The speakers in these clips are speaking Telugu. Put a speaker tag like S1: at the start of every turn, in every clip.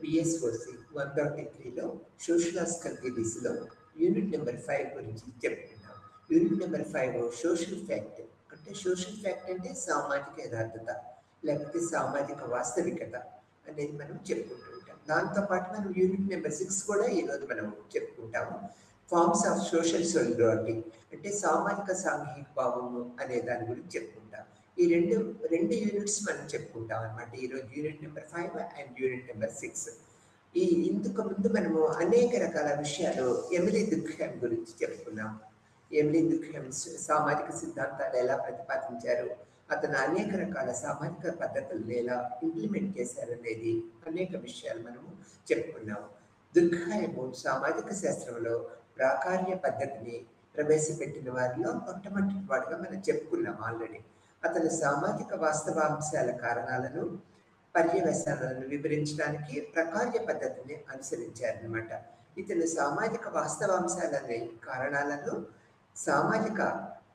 S1: పిఎస్ఓసి 133లో సోషల్ ఆస్కల్టీస్లో యూనిట్ నెంబర్ 5 గురించి చెప్పుకున్నాం. యూనిట్ నెంబర్ 5 సోషల్ ఫ్యాక్ట్ అంటే సోషల్ ఫ్యాక్ట్ అంటే సామాజిక యథార్థత లేకపోతే సామాజిక వాస్తవికత అనేది మనం చెప్పుకుంటూ ఉంటాం. దాంతోపాటు మనం యూనిట్ నెంబర్ 6 కూడా ఈరోజు మనం చెప్పుకుంటాము. ఫార్మ్స్ ఆఫ్ సోషల్ సోలిడారిటీ అంటే సామాజిక సాంఘిక భావము అనే దాని గురించి చెప్పుకుంటాం. ఈ రెండు యూనిట్స్ మనం చెప్పుకుంటాం అనమాట. ఈరోజు unit number 5 and unit number 6. ఇందుకు ముందు మనము అనేక రకాల విషయాలు ఎమిలీ దుర్ఖెయిమ్ గురించి చెప్పుకున్నాం. ఎమిలీ దుర్ఖెయిమ్ సామాజిక సిద్ధాంతాలు ఎలా ప్రతిపాదించారు, అతను అనేక రకాల సామాజిక పద్ధతులను ఎలా ఇంప్లిమెంట్ చేశారనేది అనేక విషయాలు మనము చెప్పుకున్నాము. దుర్ఖెయిమ్ సామాజిక శాస్త్రంలో ప్రాకార్య పద్ధతిని ప్రవేశపెట్టిన వారిలో మొట్టమొదటి వాడిగా మనం చెప్పుకున్నాం ఆల్రెడీ. అతను సామాజిక వాస్తవాంశాల కారణాలను పర్యవసానాలను వివరించడానికి ప్రకార్య పద్ధతిని అనుసరించారనమాట. ఇతను సామాజిక వాస్తవాంశాలనే కారణాలను సామాజిక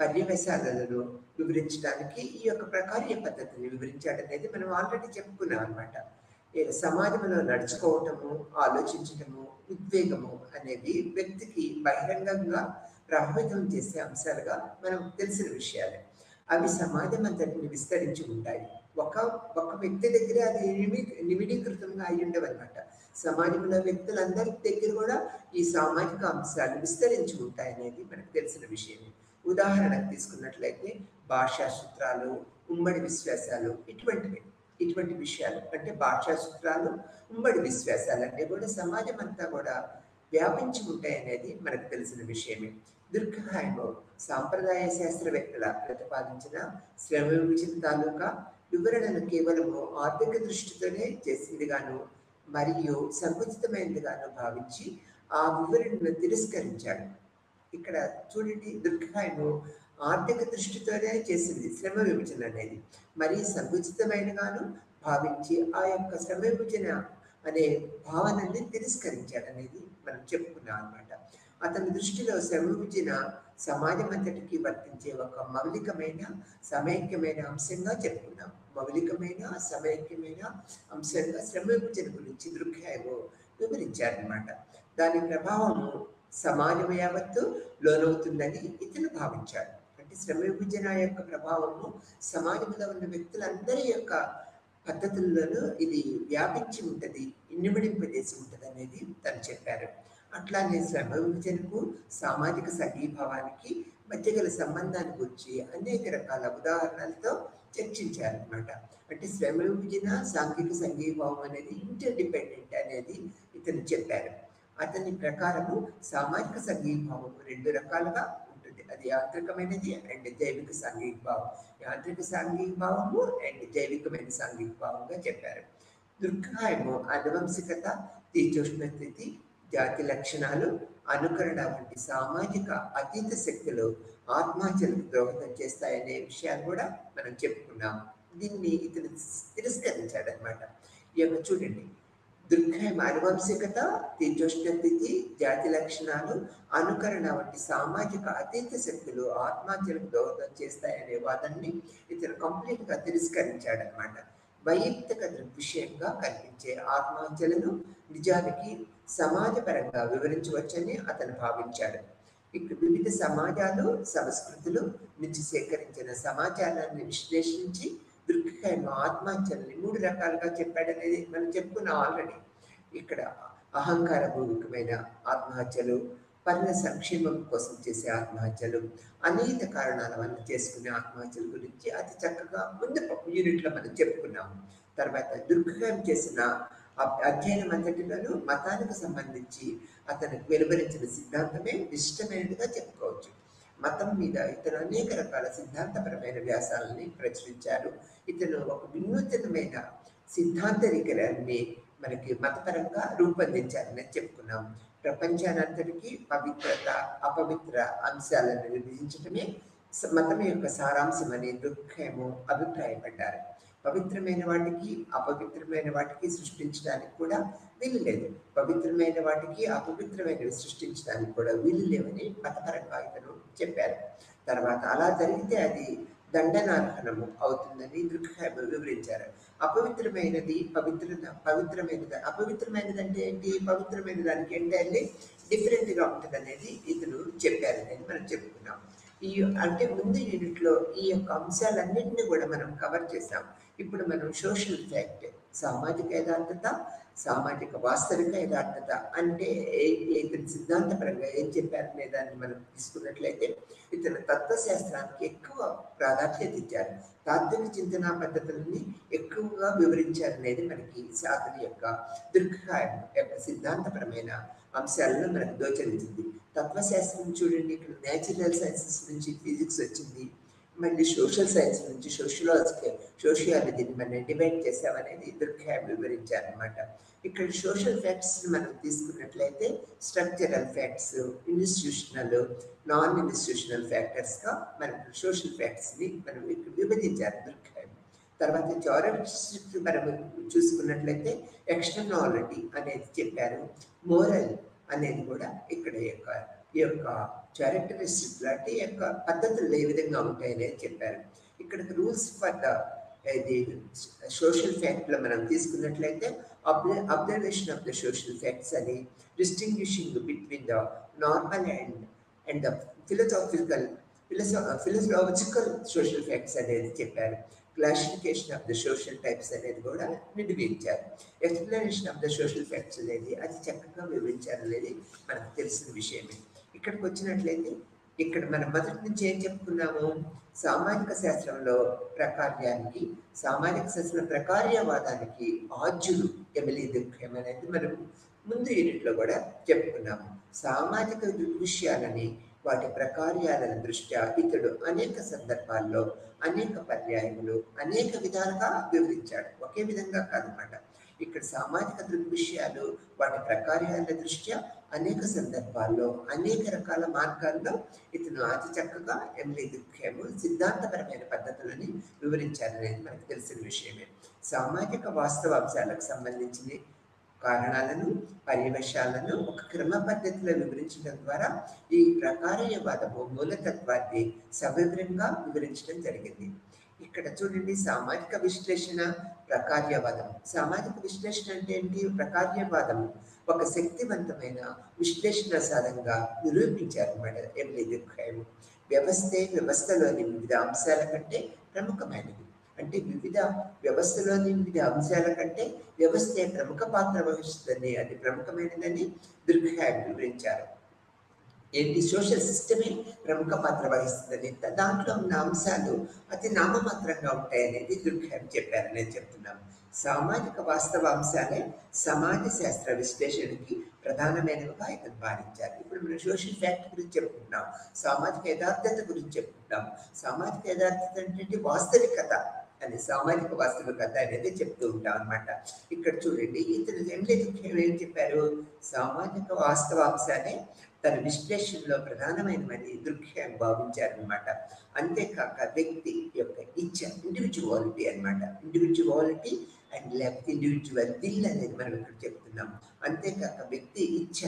S1: పర్యవసానాలను వివరించడానికి ఈ యొక్క ప్రకార్య పద్ధతిని వివరించాడనేది మనం ఆల్రెడీ చెప్పుకున్నాం అనమాట. సమాజంలో నడుచుకోవటము, ఆలోచించటము, ఉద్వేగము అనేవి వ్యక్తికి బహిరంగంగా ప్రభావితం చేసే అంశాలుగా మనం తెలిసిన విషయాలే. అవి సమాజం అంతటిని విస్తరించి ఉంటాయి. ఒక వ్యక్తి దగ్గర అది నిమిడీకృతంగా అయి ఉండవన్నమాట. సమాజంలో వ్యక్తులందరి దగ్గర కూడా ఈ సామాజిక అంశాలు విస్తరించి ఉంటాయి అనేది మనకు తెలిసిన విషయమే. ఉదాహరణకు తీసుకున్నట్లయితే భాషా సూత్రాలు, ఉమ్మడి విశ్వాసాలు ఇటువంటి విషయాలు అంటే భాషా సూత్రాలు, ఉమ్మడి విశ్వాసాలు అంటే కూడా సమాజం అంతా కూడా వ్యాపించి ఉంటాయి అనేది మనకు తెలిసిన విషయమే. దుర్ఖెయిమ్ సాంప్రదాయ శాస్త్రవేత్తల ప్రతిపాదించిన శ్రమ విభజన తాలూకా వివరణను కేవలము ఆర్థిక దృష్టితోనే చేసిందిగాను మరియు సంకుచితమైనదిగాను భావించి ఆ వివరణను తిరస్కరించాడు. ఇక్కడ చూడండి, దుర్ఖెయిమ్ ఆర్థిక దృష్టితోనే చేసింది శ్రమ విభజన అనేది, మరి సంకుచితమైనగాను భావించి ఆ యొక్క శ్రమ విభజన అనే భావనని తిరస్కరించాడు అనేది మనం చెప్పుకున్నాం అనమాట. అతని దృష్టిలో శ్రమ విభజన సమాజం అంతటికి వర్తించే ఒక మౌలికమైన సమైక్యమైన అంశంగా చెప్పుకున్నాం. మౌలికమైన సమైక్యమైన అంశంగా శ్రమ విభజన గురించి దుర్ఖెయిమ్ వివరించారనమాట. దాని ప్రభావము సమాజం యావత్తు లోనవుతుందని ఇతను భావించాడు. అంటే శ్రమ విభజన యొక్క ప్రభావము సమాజంలో ఉన్న వ్యక్తులందరి యొక్క పద్ధతుల్లోనూ ఇది వ్యాపించి ఉంటుంది, ఇన్నిమడింపజేసి ఉంటుంది అనేది తను చెప్పారు. అట్లానే శ్రమ విభజనకు సామాజిక సంఘీభావానికి మధ్య గల సంబంధాన్ని గురించి అనేక రకాల ఉదాహరణలతో చర్చించారనమాట. అంటే శ్రమ విభజన సాంఘిక సంఘీభావం అనేది ఇంటర్డిపెండెంట్ అనేది ఇతను చెప్పారు. అతని ప్రకారము సామాజిక సంఘీభావం రెండు రకాలుగా ఉంటుంది. అది యాంత్రికమైనది అండ్ జైవిక సాంఘికభావం. యాంత్రిక సాంఘికభావము అండ్ జైవికమైన సాంఘికభావంగా చెప్పారు. దుర్ఖెయిమ్ అనువంశికత, తీర్చోష్ణ స్థితి, జాతి లక్షణాలు, అనుకరణ వంటి సామాజిక అతీత శక్తులు ఆత్మహత్యలకు దోహదం చేస్తాయనే విషయాలు కూడా మనం చెప్పుకున్నాం. దీన్ని ఇతను తిరస్కరించాడనమాట. ఈ యొక్క చూడండి, దుర్ఖెయిమ్ అనువంశికత, తీర్చోష్ణ స్థితి, జాతి లక్షణాలు, అనుకరణ వంటి సామాజిక అతీత శక్తులు ఆత్మహత్యలకు దోహదం చేస్తాయనే వాదాన్ని ఇతను కంప్లీట్గా తిరస్కరించాడనమాట. వైయక్తిక దృగ్విషయంగా కనిపించే ఆత్మహత్యలను నిజానికి సమాజపరంగా వివరించవచ్చని అతను భావించాడు. ఇక్కడ వివిధ సమాజాలు, సంస్కృతులు నుంచి సేకరించిన సమాచారాన్ని విశ్లేషించి దుర్ఖెయిమ్ ఆత్మహత్యల్ని 3 రకాలుగా చెప్పాడనేది మనం చెప్పుకున్నాం ఆల్రెడీ. ఇక్కడ అహంకారపూర్వకమైన ఆత్మహత్యలు, పనుల సంక్షేమం కోసం చేసే ఆత్మహత్యలు, అనేక కారణాల వల్ల చేసుకునే ఆత్మహత్యల గురించి అతి చక్కగా ముందు యూనిట్లో మనం చెప్పుకున్నాము. తర్వాత దుర్ఖెయిమ్ చేసిన అధ్యయనం అంతటిలోనూ మతానికి సంబంధించి అతనికి వెలువరించిన సిద్ధాంతమే విశిష్టమైనదిగా చెప్పుకోవచ్చు. మతం మీద ఇతను అనేక రకాల సిద్ధాంతపరమైన వ్యాసాలని ప్రచురించారు. ఇతను ఒక వినూతనమైన సిద్ధాంతరీకరణని మనకి మతపరంగా రూపొందించారని చెప్పుకున్నాం. ప్రపంచానంతటికీ పవిత్రత, అపవిత్ర అంశాలను విభజించడమే మతం యొక్క సారాంశం అని దుర్ఖెయిమ్ అభిప్రాయపడ్డారు. పవిత్రమైన వాటికి అపవిత్రమైన వాటికి సృష్టించడానికి కూడా వీలు లేదు, పవిత్రమైన వాటికి అపవిత్రమైనవి సృష్టించడానికి కూడా వీలు లేవని మతపరంగా ఇతను చెప్పారు. తర్వాత అలా జరిగితే అది దండనార్హణము అవుతుందని దృక్హామ్ వివరించారు. అపవిత్రమైనది పవిత్రమైనది. అపవిత్రమైనది అంటే ఏంటి? పవిత్రమైన దానికి ఎంటైర్లీ డిఫరెంట్గా ఉంటుంది అనేది ఇతను చెప్పారనేది మనం చెప్పుకున్నాం. ఈ అంటే ముందు యూనిట్లో ఈ యొక్క అంశాలన్నింటినీ కూడా మనం కవర్ చేసాం. ఇప్పుడు మనం సోషల్ ఫ్యాక్ట్, సామాజిక యథార్థత, సామాజిక వాస్తవిక యథార్థత అంటే ఇతని సిద్ధాంతపరంగా ఏం చెప్పారనే దాన్ని మనం తీసుకున్నట్లయితే ఇతను తత్వశాస్త్రానికి ఎక్కువ ప్రాధాన్యత ఇచ్చారు. తాత్విక చింతనా పద్ధతులని ఎక్కువగా వివరించారనేది మనకి సాధన యొక్క దృక్హాయం యొక్క సిద్ధాంతపరమైన అంశాలను మనకు గోచరించింది. తత్వశాస్త్రం చూడండి, ఇక్కడ నేచురల్ సైన్సెస్ నుంచి ఫిజిక్స్ వచ్చింది, మళ్ళీ సోషల్ సైన్స్ నుంచి సోషియాలజీని మనం డివైడ్ చేసామనేది దృక్హాయం వివరించారనమాట. ఇక్కడ సోషల్ ఫ్యాక్ట్స్ మనం తీసుకున్నట్లయితే structural facts, institutional, non institutional ఫ్యాక్టర్స్గా మనం సోషల్ ఫ్యాక్ట్స్ని మనం ఇక్కడ విభజించారు దృక్హాయం. తర్వాత థియరిటిస్ట్ మనం చూసుకున్నట్లయితే ఎక్స్టర్నాలిటీ అనేది చెప్పారు, మోరల్ అనేది కూడా ఇక్కడ ఈ యొక్క క్యారెక్టరిస్టిక్ లాంటి యొక్క పద్ధతులు ఏ విధంగా ఉంటాయనేది చెప్పారు. ఇక్కడ రూల్స్ ఫర్ ద ఇది సోషల్ ఫ్యాక్ట్లో మనం తీసుకున్నట్లయితే observation of the social facts అని, distinguishing between the normal and the philosophical social facts అనేది చెప్పారు. Classification of the social types అనేది కూడా వివరించారు. Explanation of the social facts అనేది అది చక్కగా వివరించారు అనేది మనకు తెలిసిన విషయమే. ఇక్కడికి వచ్చినట్లయితే ఇక్కడ మనం మొదటి నుంచి ఏం చెప్పుకున్నాము? సామాజిక శాస్త్రంలో ప్రకార్యానికి, సామాజిక శాస్త్ర ప్రకార్యవాదానికి ఆద్యులు ఎమిలీ దుర్ఖేమ్ అనేది మనం ముందు యూనిట్లో కూడా చెప్పుకున్నాము. సామాజిక విషయాలని వాటి ప్రకార్యాల దృష్ట్యా ఇతడు అనేక సందర్భాల్లో, అనేక పర్యాయములు, అనేక విధాలుగా వివరించాడు. ఒకే విధంగా కాదన్నమాట. ఇక్కడ సామాజిక దృగ్విషయాలు వాటి ప్రకార్యాల దృష్ట్యా అనేక సందర్భాల్లో, అనేక రకాల మార్గాల్లో ఇతను అతి చక్కగా ఎమిలీ దుర్ఖేమ్ సిద్ధాంతపరమైన పద్ధతులని వివరించారనేది మనకు తెలిసిన విషయమే. సామాజిక వాస్తవాంశాలకు సంబంధించిన కారణాలను, పర్యవేశాలను ఒక క్రమ పద్ధతిలో వివరించడం ద్వారా ఈ ప్రకార్యవాదము మూలతత్వాన్ని సవివరంగా వివరించడం జరిగింది. ఇక్కడ చూడండి, సామాజిక విశ్లేషణ, ప్రకార్యవాదం. సామాజిక విశ్లేషణ అంటే ఏంటి? ప్రకార్యవాదము ఒక శక్తివంతమైన విశ్లేషణ సాధనంగా నిరూపించారన్నమాట ఎమిలీ దుర్ఖేమ్. వ్యవస్థలోని వివిధ అంశాల కంటే ప్రముఖమైనది. అంటే వ్యవస్థలోని వివిధ అంశాల కంటే వ్యవస్థే ప్రముఖ పాత్ర వహిస్తుందని, అది ప్రముఖమైనదని దుర్ఖేమ్ వివరించారు. ఏంటి? సోషల్ సిస్టమే ప్రముఖ పాత్ర వహిస్తుందని, దాంట్లో ఉన్న అంశాలు అతి నామమాత్రంగా ఉంటాయనేది దుర్ఖేమ్ చెప్పారని చెప్తున్నాము. సామాజిక వాస్తవ అంశాలే సమాజ శాస్త్ర విశ్లేషణకి ప్రధానమైనవిగా ఇతను భావించారు. ఇప్పుడు మనం సోషల్ ఫ్యాక్ట్ గురించి చెప్పుకుంటున్నాం, సామాజిక యథార్థత గురించి చెప్పుకుంటాం. సామాజిక యథార్థత అంటే వాస్తవికత అని, సామాజిక వాస్తవికత అనేది చెప్తూ ఉంటాం అనమాట. ఇక్కడ చూడండి, ఇతను ఏం చెప్పారు? సామాజిక వాస్తవాంశాలే తన విశ్లేషణలో ప్రధానమైనవని దృక్ష్యం భావించారనమాట. అంతేకాక వ్యక్తి యొక్క ఇచ్చ, ఇండివిజువాలిటీ అనమాట. ఇండివిజువాలిటీ అండ్ లేకపోతే ఇండివిజువల్ విల్ అనేది మనం ఇక్కడ చెప్తున్నాం. అంతేకాక వ్యక్తి ఇచ్చ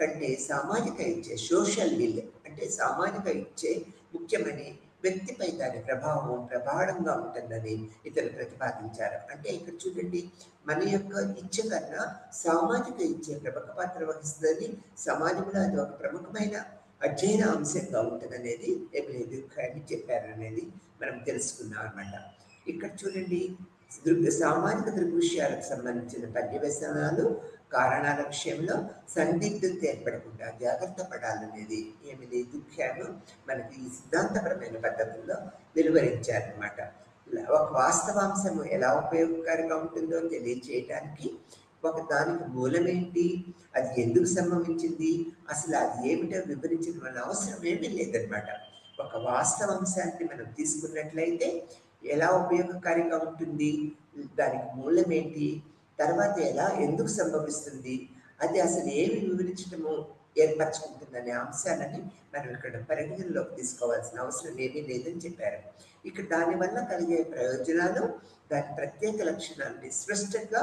S1: కంటే సామాజిక ఇచ్చే, సోషల్ విల్ అంటే సామాజిక ఇచ్చే ముఖ్యమని, వ్యక్తిపై దాని ప్రభావం ప్రగాఢంగా ఉంటుందని ఇతను ప్రతిపాదించారు. అంటే ఇక్కడ చూడండి, మన యొక్క ఇచ్చ కన్నా సామాజిక ఇచ్చే ప్రముఖ పాత్ర వహిస్తుందని, సమాజంలో అది ఒక ప్రముఖమైన అధ్యయన అంశంగా ఉంటుందనేది ఎమిలీ దుర్ఖేమ్ చెప్పారనేది మనం తెలుసుకున్నాం అనమాట. ఇక్కడ చూడండి, సామాజిక దృగ్విషయాలకు సంబంధించిన పర్యవసనాలు, కారణాల విషయంలో సందిగ్ధత ఏర్పడకుండా జాగ్రత్త పడాలనేది ఎమిలీ దుర్ఖేమ్ మనకి ఈ సిద్ధాంతపరమైన పద్ధతుల్లో వెలువరించారనమాట. ఒక వాస్తవాంశము ఎలా ఉపయోగకరంగా ఉంటుందో తెలియచేయడానికి దానికి మూలమేంటి, అది ఎందుకు సంభవించింది, అసలు అది ఏమిటో వివరించడం వల్ల అవసరం ఏమీ లేదనమాట. ఒక వాస్తవాంశాన్ని మనం తీసుకున్నట్లయితే ఎలా ఉపయోగకారిగా ఉంటుంది, దానికి మూలమేంటి, తర్వాత ఎందుకు సంభవిస్తుంది, అది అసలు ఏమి వివరించడము ఏర్పరచుకుంటుందనే అంశాలని మనం ఇక్కడ పరిగణనలోకి తీసుకోవాల్సిన అవసరం ఏమీ లేదని చెప్పారు. ఇక్కడ దానివల్ల కలిగే ప్రయోజనాలు, దాని ప్రత్యేక లక్షణాలని స్పష్టంగా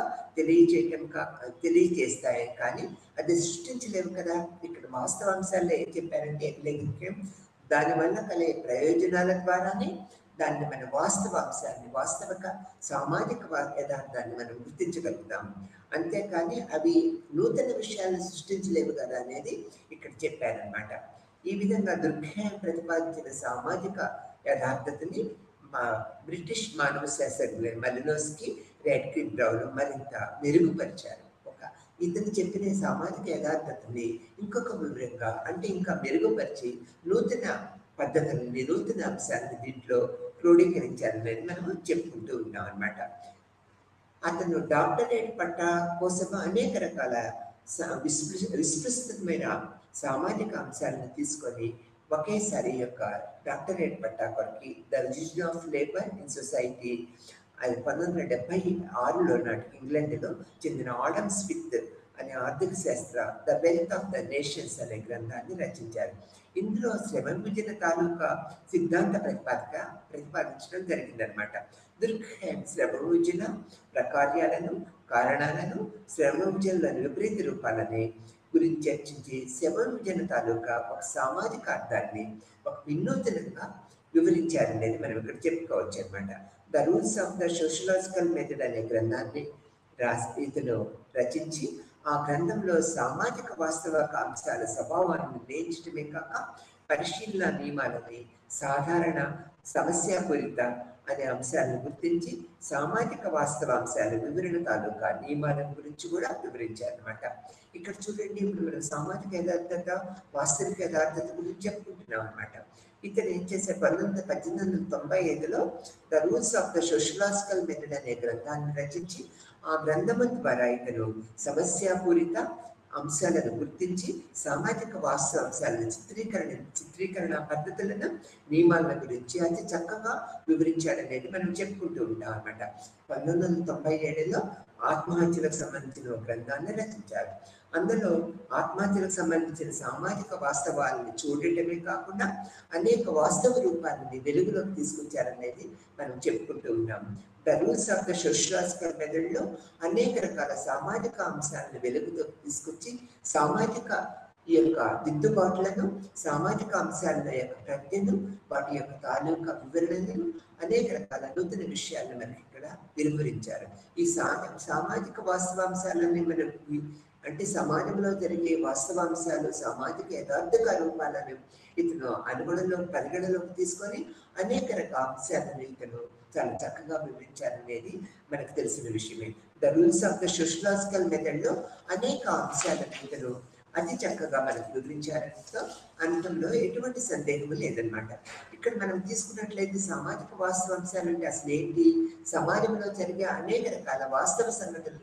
S1: తెలియజేస్తాయి, కానీ అది సృష్టించలేవు కదా. ఇక్కడ వాస్తవాంశాల్లో ఏం చెప్పారంటే దానివల్ల కలిగే ప్రయోజనాల ద్వారానే దాన్ని మన వాస్తవాంశాన్ని, వాస్తవిక సామాజిక యథార్థాన్ని మనం గుర్తించగలుగుతాం. అంతేకాని అవి నూతన విషయాలను సృష్టించలేవు కదా అనేది ఇక్కడ చెప్పారనమాట. ఈ విధంగా దుర్ఖేమ్ ప్రతిపాదించిన సామాజిక యథార్థతని బ్రిటిష్ మానవ శాస్త్రజ్ఞులు మలినోస్కీ, రాడ్క్లిఫ్ బ్రౌన్ మరింత మెరుగుపరిచారు. ఇతను చెప్పిన సామాజిక యథార్థతని ఇంకొక వివరంగా అంటే ఇంకా మెరుగుపరిచి నూతన పద్ధతులని, నూతన అంశాలను దీంట్లో క్రోడీకరించాలనేది మనము చెప్పుకుంటూ ఉన్నాం అన్నమాట. అతను డాక్టరేట్ పట్టా కోసం అనేక రకాల విస్తృతమైన సామాజిక అంశాలను తీసుకొని ఒకేసారి యొక్క డాక్టరేట్ పట్టా కొరకు the resin of labour in society, అది 1976లో నాటికి ఇంగ్లాండ్లో చెందిన ఆడమ్ స్మిత్ అనే ఆర్థిక శాస్త్ర the wealth of the nations అనే గ్రంథాన్ని రచించారు. ఇందులో శ్రమ విభజన తాలూకా సిద్ధాంత ప్రతిపాదించడం జరిగిందనమాట. దుర్ఖేమ్ శ్రమ విభజన ప్రకార్యాలను, కారణాలను, శ్రమ విభజనలోని విపరీత రూపాలని గురించి చర్చించి శ్రమ విభజన తాలూకా ఒక సామాజిక అర్థాన్ని ఒక వినూతనంగా వివరించారనేది మనం ఇక్కడ చెప్పుకోవచ్చు అనమాట. The rules of the sociological method అనే గ్రంథాన్ని ఇతను రచించి ఆ గ్రంథంలో సామాజిక వాస్తవిక అంశాల స్వభావాన్ని నిర్ణయించడమే కాక పరిశీలన నియమాలని, సాధారణ సమస్యాపూరిత అనే అంశాలను గుర్తించి సామాజిక వాస్తవాంశాల వివరణ తాలూకా నియమాల గురించి కూడా వివరించారనమాట. ఇక్కడ చూడండి, ఇప్పుడు మనం సామాజిక యథార్థత, వాస్తవిక యథార్థత గురించి చెప్పుకుంటున్నాం అనమాట. ఇతను ఏం చేశారు, 1895లో the rules of the sociological method అనే గ్రంథాన్ని రచించి ఆ గ్రంథము ద్వారా ఇతను సమస్యాపూరిత అంశాలను గుర్తించి సామాజిక వాస్తవ అంశాలను చిత్రీకరణ పద్ధతులను, నియమాల గురించి అతి చక్కగా వివరించాడనేది మనం చెప్పుకుంటూ ఉంటాం అన్నమాట. 1997లో ఆత్మహత్యలకు సంబంధించిన గ్రంథాన్ని రచించారు. అందులో ఆత్మహత్యలకు సంబంధించిన సామాజిక వాస్తవాలను చూడటమే కాకుండా అనేక వాస్తవ రూపాలని వెలుగులోకి తీసుకొచ్చారనేది మనం చెప్పుకుంటూ ఉన్నాము. The rules of the sociological మెథడ్లో అనేక రకాల సామాజిక అంశాలను వెలుగులోకి తీసుకొచ్చి సామాజిక ఈ యొక్క దిద్దుబాట్లను, సామాజిక అంశాల యొక్క ప్రజ్ఞను, వాటి యొక్క తాలూకా వివరణలను, అనేక రకాల నూతన విషయాలను మనకి ఇక్కడ వివరించారు. ఈ సామాజిక వాస్తవాంశాలని మనకి అంటే సమాజంలో జరిగే వాస్తవాంశాలు, సామాజిక యథార్థక రూపాలను ఇతను పరిగణలోకి తీసుకొని అనేక రకాల అంశాలను ఇతను చాలా చక్కగా వివరించారనేది మనకు తెలిసిన విషయమే. The rules of the sociological మెథడ్లో అనేక అంశాలను ఇతను అతి చక్కగా మనకు వివరించారంతో అనడంలో ఎటువంటి సందేహం లేదనమాట. ఇక్కడ మనం తీసుకున్నట్లయితే సామాజిక వాస్తవాంశాలు అంటే అసలు ఏంటి, సమాజంలో జరిగే అనేక రకాల వాస్తవ సంఘటనలు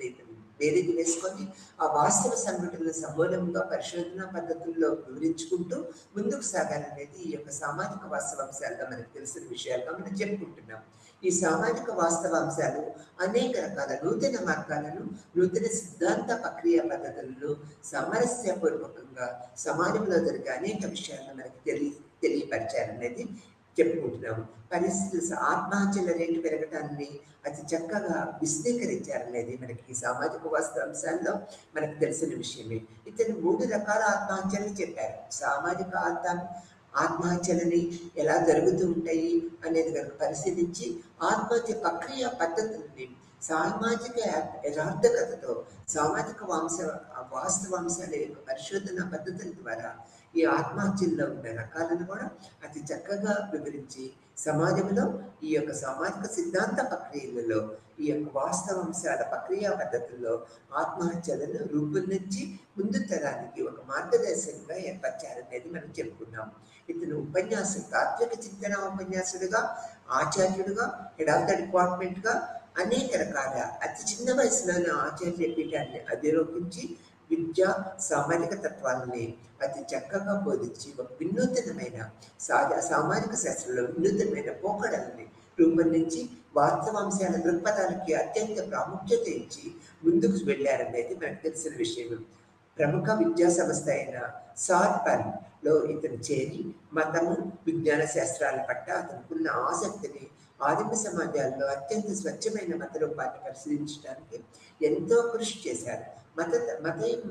S1: వేదిక వేసుకొని ఆ వాస్తవ సంఘటనలు సమూలంగా పరిశోధన పద్ధతుల్లో వివరించుకుంటూ ముందుకు సాగాలనేది ఈ యొక్క సామాజిక వాస్తవాంశాలుగా మనకు తెలిసిన విషయాలుగా మనం చెప్పుకుంటున్నాం. ఈ సామాజిక వాస్తవాంశాలు అనేక రకాల నూతన మార్గాలను, నూతన సిద్ధాంత ప్రక్రియ పద్ధతులను సామరస్యపూర్వకంగా సమాజంలో జరిగే అనేక విషయాలను మనకి తెలియపరిచారనేది చెప్పుకుంటున్నాము. పరిస్థితులు ఆత్మహత్యల రేటు పెరగటాన్ని అతి చక్కగా విశ్లేషించారనేది మనకి ఈ సామాజిక వాస్తవాంశాల్లో మనకు తెలిసిన విషయమే. ఇతను 3 రకాల ఆత్మహత్యలను చెప్పారు. సామాజిక ఆత్మహత్యలని ఎలా జరుగుతూ ఉంటాయి అనేది కనుక పరిశీలించి ఆత్మహత్య ప్రక్రియ పద్ధతుల్ని సామాజిక యథార్థకతతో సామాజిక వాస్తవాంశాల యొక్క పరిశోధన పద్ధతుల ద్వారా ఈ ఆత్మహత్యల్లో ఉన్న రకాలను కూడా అతి చక్కగా వివరించి సమాజంలో ఈ యొక్క సామాజిక సిద్ధాంత ప్రక్రియలలో ఈ యొక్క వాస్తవాంశాల ప్రక్రియ పద్ధతుల్లో ఆత్మహత్యలను రూపొందించి ముందు తరానికి ఒక మార్గదర్శకంగా ఏర్పరిచారనేది మనం చెప్పుకున్నాం. ఇతను తాత్విక చింతన ఉపన్యాసుడుగా, ఆచార్యుడుగా, హెడ్ ఆఫ్ ద డిపార్ట్మెంట్గా అనేక రకాల అతి చిన్న వయసులోనే ఆచార్య పీఠాన్ని అధిరోపించి విద్య, సామాజిక తత్వాలని అతి చక్కగా బోధించి ఒక వినూతనమైన సామాజిక శాస్త్రంలో వినూతనమైన పోకడల్ని రూపొందించి వాస్తవాంశాల దృక్పథాలకి అత్యంత ప్రాముఖ్యత ఇచ్చి ముందుకు వెళ్ళారనేది మనకు తెలిసిన విషయం. ప్రముఖ విద్యా సంస్థ అయిన సార్పర్లో ఇతను చేరి మతము, విజ్ఞాన శాస్త్రాల పట్ల అతనుకున్న ఆసక్తిని ఆదిమ సమాజాల్లో అత్యంత స్వచ్ఛమైన మత రూపాన్ని పరిశీలించడానికి ఎంతో కృషి చేశారు.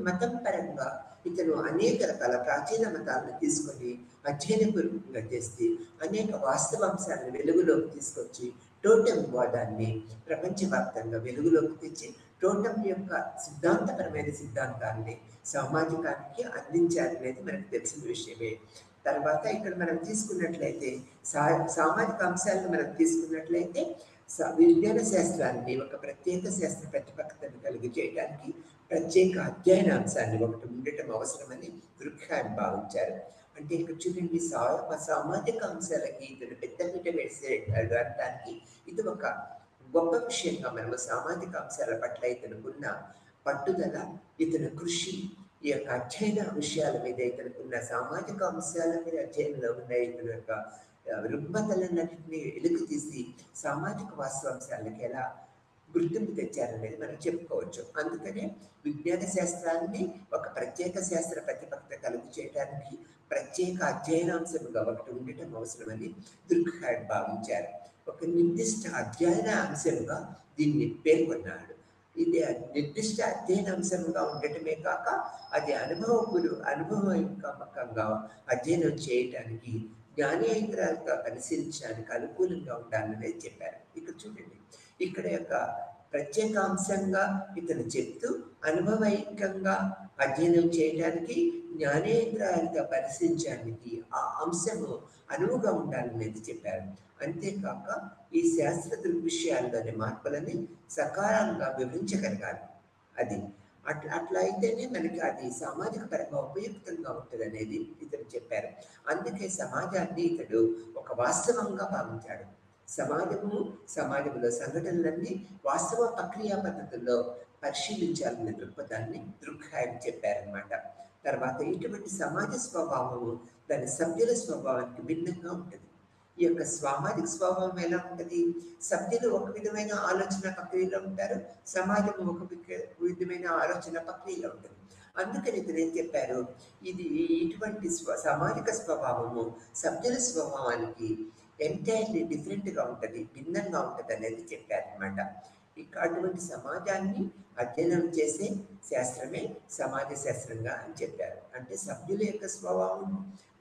S1: మతం పరంగా ఇతను అనేక రకాల ప్రాచీన మతాలను తీసుకొని అధ్యయనపూర్వకంగా చేసి అనేక వాస్తవాంశాలను వెలుగులోకి తీసుకొచ్చి టోటెం వాదాన్ని ప్రపంచవ్యాప్తంగా వెలుగులోకి తెచ్చి టోటెం యొక్క సిద్ధాంతపరమైన సిద్ధాంతాన్ని సామాజికానికి అందించారనేది మనకు తెలిసిన విషయమే. తర్వాత ఇక్కడ మనం తీసుకున్నట్లయితే సామాజిక అంశాలను మనం తీసుకున్నట్లయితే విజ్ఞాన శాస్త్రాన్ని ఒక ప్రత్యేక శాస్త్ర ప్రతిపక్షతను కలిగి చేయడానికి ప్రత్యేక అధ్యయన అంశాన్ని ఒకటి ఉండటం అవసరమని దృక్హాయం భావించారు. అంటే ఇక్కడ చూడండి, సామాజిక అంశాలకి ఇతను పెద్దపీట వేసేయడానికి ఇది ఒక గొప్ప విషయంగా మనము సామాజిక అంశాల పట్ల ఇతనుకున్న పట్టుదల, ఇతని కృషి, ఈ యొక్క అధ్యయన విషయాల మీద ఇతనుకున్న సామాజిక అంశాల మీద అధ్యయనంలో ఉన్న ఇతని యొక్క రుగ్మతలన్నింటినీ వెలుగు తీసి సామాజిక వాస్తవాంశాలకి ఎలా గుర్తింపు తెచ్చారనేది మనం చెప్పుకోవచ్చు. అందుకనే విజ్ఞాన శాస్త్రాన్ని ఒక ప్రత్యేక శాస్త్ర ప్రతిపక్షత కలుగు చేయడానికి ప్రత్యేక అధ్యయనాంశంగా ఒకటి ఉండటం అవసరమని దృక్హాయం భావించారు. ఒక నిర్దిష్ట అధ్యయన అంశంగా దీన్ని పేర్కొన్నాడు. ఇది నిర్దిష్ట అధ్యయన అంశంగా ఉండటమే కాక అది అనుభవపూర్వకంగా అధ్యయనం చేయటానికి జ్ఞానేంద్రాలుగా పరిశీలించడానికి అనుకూలంగా ఉండాలనేది చెప్పారు. ఇక్కడ చూడండి, ఇక్కడ యొక్క ప్రత్యేక అంశంగా ఇతను చెప్తూ అనుభవైకంగా అధ్యయనం చేయడానికి జ్ఞానేంద్రాలుగా పరిశీలించడానికి ఆ అంశము అనువుగా ఉండాలనేది చెప్పారు. అంతేకాక ఈ శాస్త్ర దృగ్విషయాల్లోని మార్పులని సకాలంగా వివరించగలగాలి. అది అట్లా అయితేనే మనకి అది సామాజిక పరంగా ఉపయుక్తంగా ఉంటుంది అనేది ఇతను చెప్పారు. అందుకే సమాజాన్ని ఇతడు ఒక వాస్తవంగా భావించాడు. సమాజంలో సంఘటనలన్నీ వాస్తవ ప్రక్రియ పద్ధతుల్లో పరిశీలించాలనే దృక్పథాన్ని దృక్హాయం చెప్పారనమాట. తర్వాత ఇటువంటి సమాజ స్వభావము దాని సభ్యుల స్వభావానికి భిన్నంగా ఉంటుంది. ఈ యొక్క సామాజిక స్వభావం ఎలా ఉంటుంది? సభ్యులు ఒక విధమైన ఆలోచన ప్రక్రియలో ఉంటారు, సమాజం ఒక విధమైన ఆలోచన ప్రక్రియలో ఉంటుంది. అందుకని ఇతను ఏం చెప్పారు, ఇది ఇటువంటి సామాజిక స్వభావము సభ్యుల స్వభావానికి ఎంటైర్లీ డిఫరెంట్గా ఉంటుంది, భిన్నంగా ఉంటుంది అనేది చెప్పారనమాట. ఇక అటువంటి సమాజాన్ని అధ్యయనం చేసే శాస్త్రమే సమాజ శాస్త్రంగా అని చెప్పారు. అంటే సభ్యుల యొక్క స్వభావం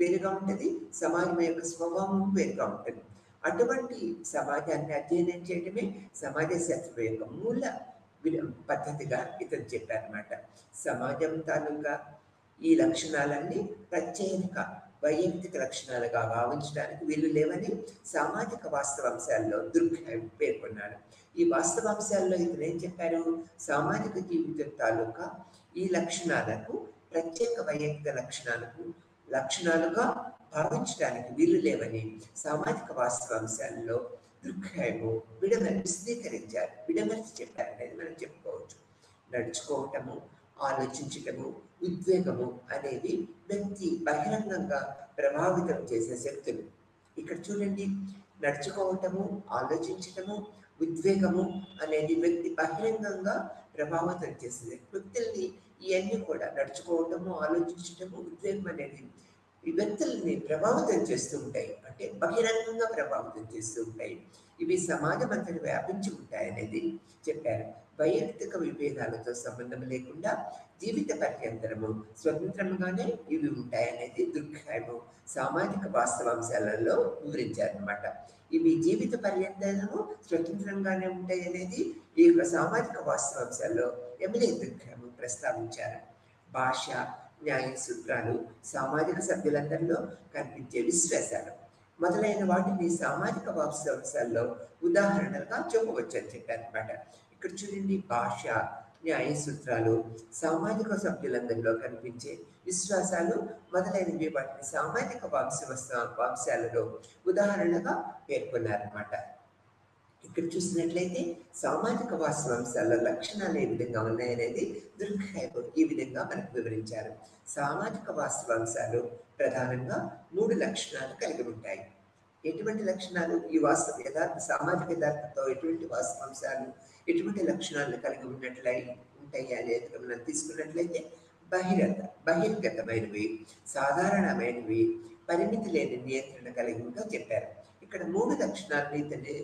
S1: వేరుగా ఉంటుంది, సమాజం యొక్క స్వభావం వేరుగా ఉంటుంది. అటువంటి సమాజాన్ని అధ్యయనం చేయడమే సమాజ శాస్త్రం యొక్క మూల పద్ధతిగా ఇతను చెప్పారన్నమాట. సమాజం తాలూకా ఈ లక్షణాలన్నీ ప్రత్యేక వైయక్తిక లక్షణాలుగా భావించడానికి వీలు లేవని సామాజిక వాస్తవాంశాల్లో దృక్హాయం పేర్కొన్నాడు. ఈ వాస్తవాంశాల్లో ఇతను ఏం చెప్పారు, సామాజిక జీవితం తాలూకా ఈ లక్షణాలకు ప్రత్యేక వైయక్తిక లక్షణాలుగా భావించడానికి వీలు లేవని సామాజిక వాస్తవాంశాల్లో దృక్హాయము విడమర్చి చెప్పారు అనేది మనం చెప్పుకోవచ్చు. నడుచుకోవటము, ఆలోచించటము, ఉద్వేగము అనేవి వ్యక్తి బహిరంగంగా ప్రభావితం చేసే శక్తులు. ఇక్కడ చూడండి, నడుచుకోవటము, ఆలోచించటము, ఉద్వేగము అనేది వ్యక్తి బహిరంగంగా ప్రభావితం చేసేది. వ్యక్తుల్ని ఇవన్నీ కూడా నడుచుకోవటము, ఆలోచించటము, ఉద్వేగం అనేది ఈ వ్యక్తుల్ని ప్రభావితం చేస్తూ ఉంటాయి, అంటే బహిరంగంగా ప్రభావితం చేస్తూ ఉంటాయి. ఇవి సమాజం అంతటి వ్యాపించి ఉంటాయనేది చెప్పారు. వైయక్తిక విభేదాలతో సంబంధం లేకుండా జీవిత పర్యంతరము స్వతంత్రంగానే ఇవి ఉంటాయనేది దృక్హాయము సామాజిక వాస్తవాంశాలలో వివరించారనమాట. ఇవి జీవిత పర్యంతరము స్వతంత్రంగానే ఉంటాయి అనేది ఈ యొక్క సామాజిక వాస్తవాంశాల్లో ఎమ్మెల్యే దృక్హాయము ప్రస్తావించారు. భాష, న్యాయ సూత్రాలు, సామాజిక సభ్యులందరిలో కనిపించే విశ్వాసాలు మొదలైన వాటిని సామాజిక వాస్తవాంశాల్లో ఉదాహరణలుగా చెప్పవచ్చు అని చెప్పారనమాట. ఇక్కడ చూడండి, భాష, న్యాయ సూత్రాలు, సామాజిక సభ్యులందరిలో కనిపించే విశ్వాసాలు మొదలైనవి వాటిని సామాజిక వంశాలలో ఉదాహరణగా పేర్కొన్నారన్నమాట. ఇక్కడ చూసినట్లయితే సామాజిక వాస్తవాంశాల లక్షణాలు ఏ విధంగా ఉన్నాయనేది దృక్హాయం ఈ విధంగా మనకు వివరించారు. సామాజిక వాస్తవాంశాలు ప్రధానంగా 3 లక్షణాలు కలిగి ఉంటాయి. ఎటువంటి లక్షణాలు? ఈ సామాజిక యథార్థతో ఎటువంటి వాస్తవాంశాలు, ఎటువంటి లక్షణాలను కలిగి ఉంటాయి అనేది మనం తీసుకున్నట్లయితే బహిర్గతమైనవి, సాధారణమైనవి, పరిమితి లేని నియంత్రణ కలిగి ఉంటా చెప్పారు. ఇక్కడ 3 లక్షణాలను ఇతన్ని